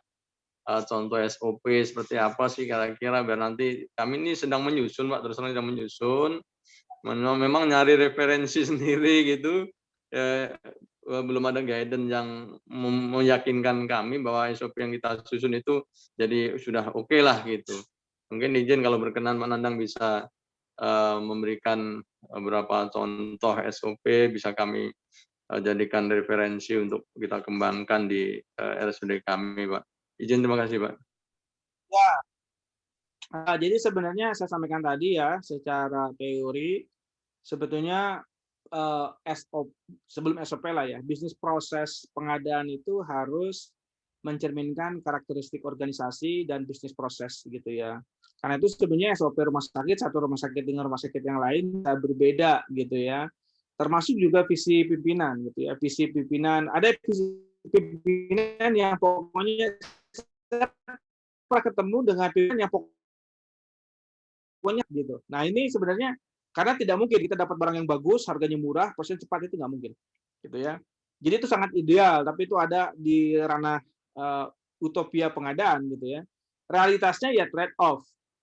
contoh SOP seperti apa sih kira-kira biar nanti kami ini sedang menyusun Pak, terus terang sedang menyusun, memang nyari referensi sendiri gitu, belum ada guidance yang meyakinkan kami bahwa SOP yang kita susun itu jadi sudah oke lah gitu. Mungkin izin kalau berkenan Pak Nandang bisa memberikan beberapa contoh SOP bisa kami jadikan referensi untuk kita kembangkan di RSUD kami, Pak. Izin terima kasih, Pak. Ya. Jadi sebenarnya saya sampaikan tadi ya, secara teori sebetulnya sebelum SOP lah ya, bisnis proses pengadaan itu harus mencerminkan karakteristik organisasi dan bisnis proses gitu ya. Karena itu sebenarnya SOP rumah sakit, satu rumah sakit dengan rumah sakit yang lain berbeda gitu ya. Termasuk juga visi pimpinan gitu ya. Visi pimpinan, ada visi pimpinan yang pokoknya pernah ketemu dengan pimpinan yang pokoknya gitu. Nah ini sebenarnya karena tidak mungkin kita dapat barang yang bagus, harganya murah, proses cepat itu nggak mungkin, gitu ya. Jadi itu sangat ideal, tapi itu ada di ranah utopia pengadaan, gitu ya. Realitasnya ya trade off.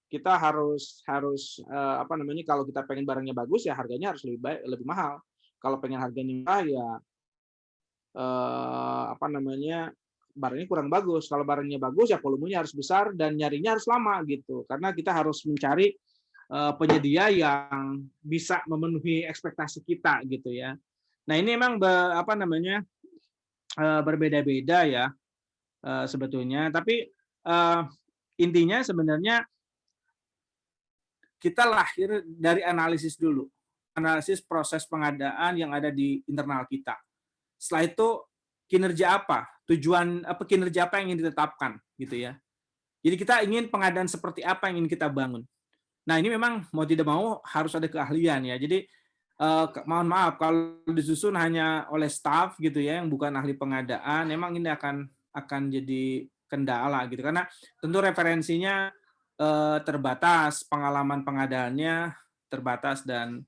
Kita harus apa namanya, kalau kita pengen barangnya bagus ya harganya harus lebih mahal. Kalau pengen harganya murah ya apa namanya, barangnya kurang bagus. Kalau barangnya bagus ya volumenya harus besar dan nyarinya harus lama gitu. Karena kita harus mencari penyedia yang bisa memenuhi ekspektasi kita gitu ya. Nah ini memang apa namanya berbeda-beda ya sebetulnya. Tapi intinya sebenarnya kita lahir dari analisis dulu, analisis proses pengadaan yang ada di internal kita. Setelah itu kinerja apa, tujuan apa, kinerja apa yang ingin ditetapkan gitu ya. Jadi kita ingin pengadaan seperti apa yang ingin kita bangun. Nah ini memang mau tidak mau harus ada keahlian ya. Jadi mohon maaf kalau disusun hanya oleh staff gitu ya yang bukan ahli pengadaan, memang ini akan jadi kendala gitu karena tentu referensinya terbatas, pengalaman pengadaannya terbatas dan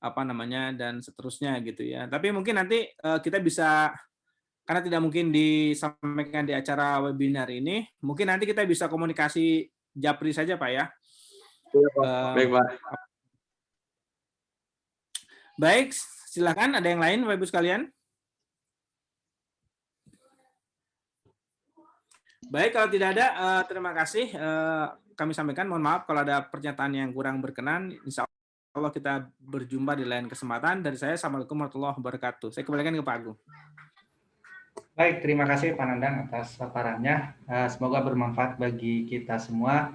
apa namanya dan seterusnya gitu ya. Tapi mungkin nanti kita bisa karena tidak mungkin disampaikan di acara webinar ini, mungkin nanti kita bisa komunikasi japri saja Pak ya. Baik, Pak. Baik, silakan. Ada yang lain, Bapak Ibu sekalian? Baik, kalau tidak ada, terima kasih. Kami sampaikan, mohon maaf kalau ada pernyataan yang kurang berkenan. Insya Allah kita berjumpa di lain kesempatan. Dari saya, Assalamualaikum warahmatullahi wabarakatuh. Saya kembalikan ke Pak Agung. Baik, terima kasih Pak Nandang atas paparannya. Semoga bermanfaat bagi kita semua.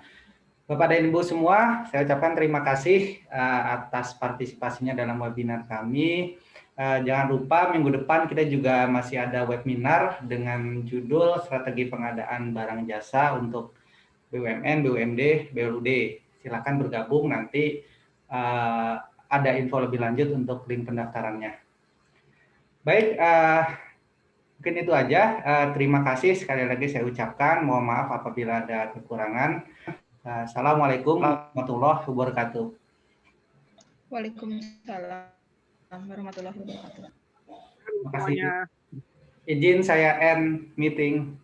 Bapak dan Ibu semua, saya ucapkan terima kasih atas partisipasinya dalam webinar kami. Jangan lupa minggu depan kita juga masih ada webinar dengan judul Strategi Pengadaan Barang Jasa untuk BUMN, BUMD, BLUD. Silakan bergabung, nanti ada info lebih lanjut untuk link pendaftarannya. Baik, mungkin itu aja. Terima kasih sekali lagi saya ucapkan. Mohon maaf apabila ada kekurangan. Assalamualaikum warahmatullahi wabarakatuh. Waalaikumsalam warahmatullahi wabarakatuh. Terima kasih. Izin saya end meeting.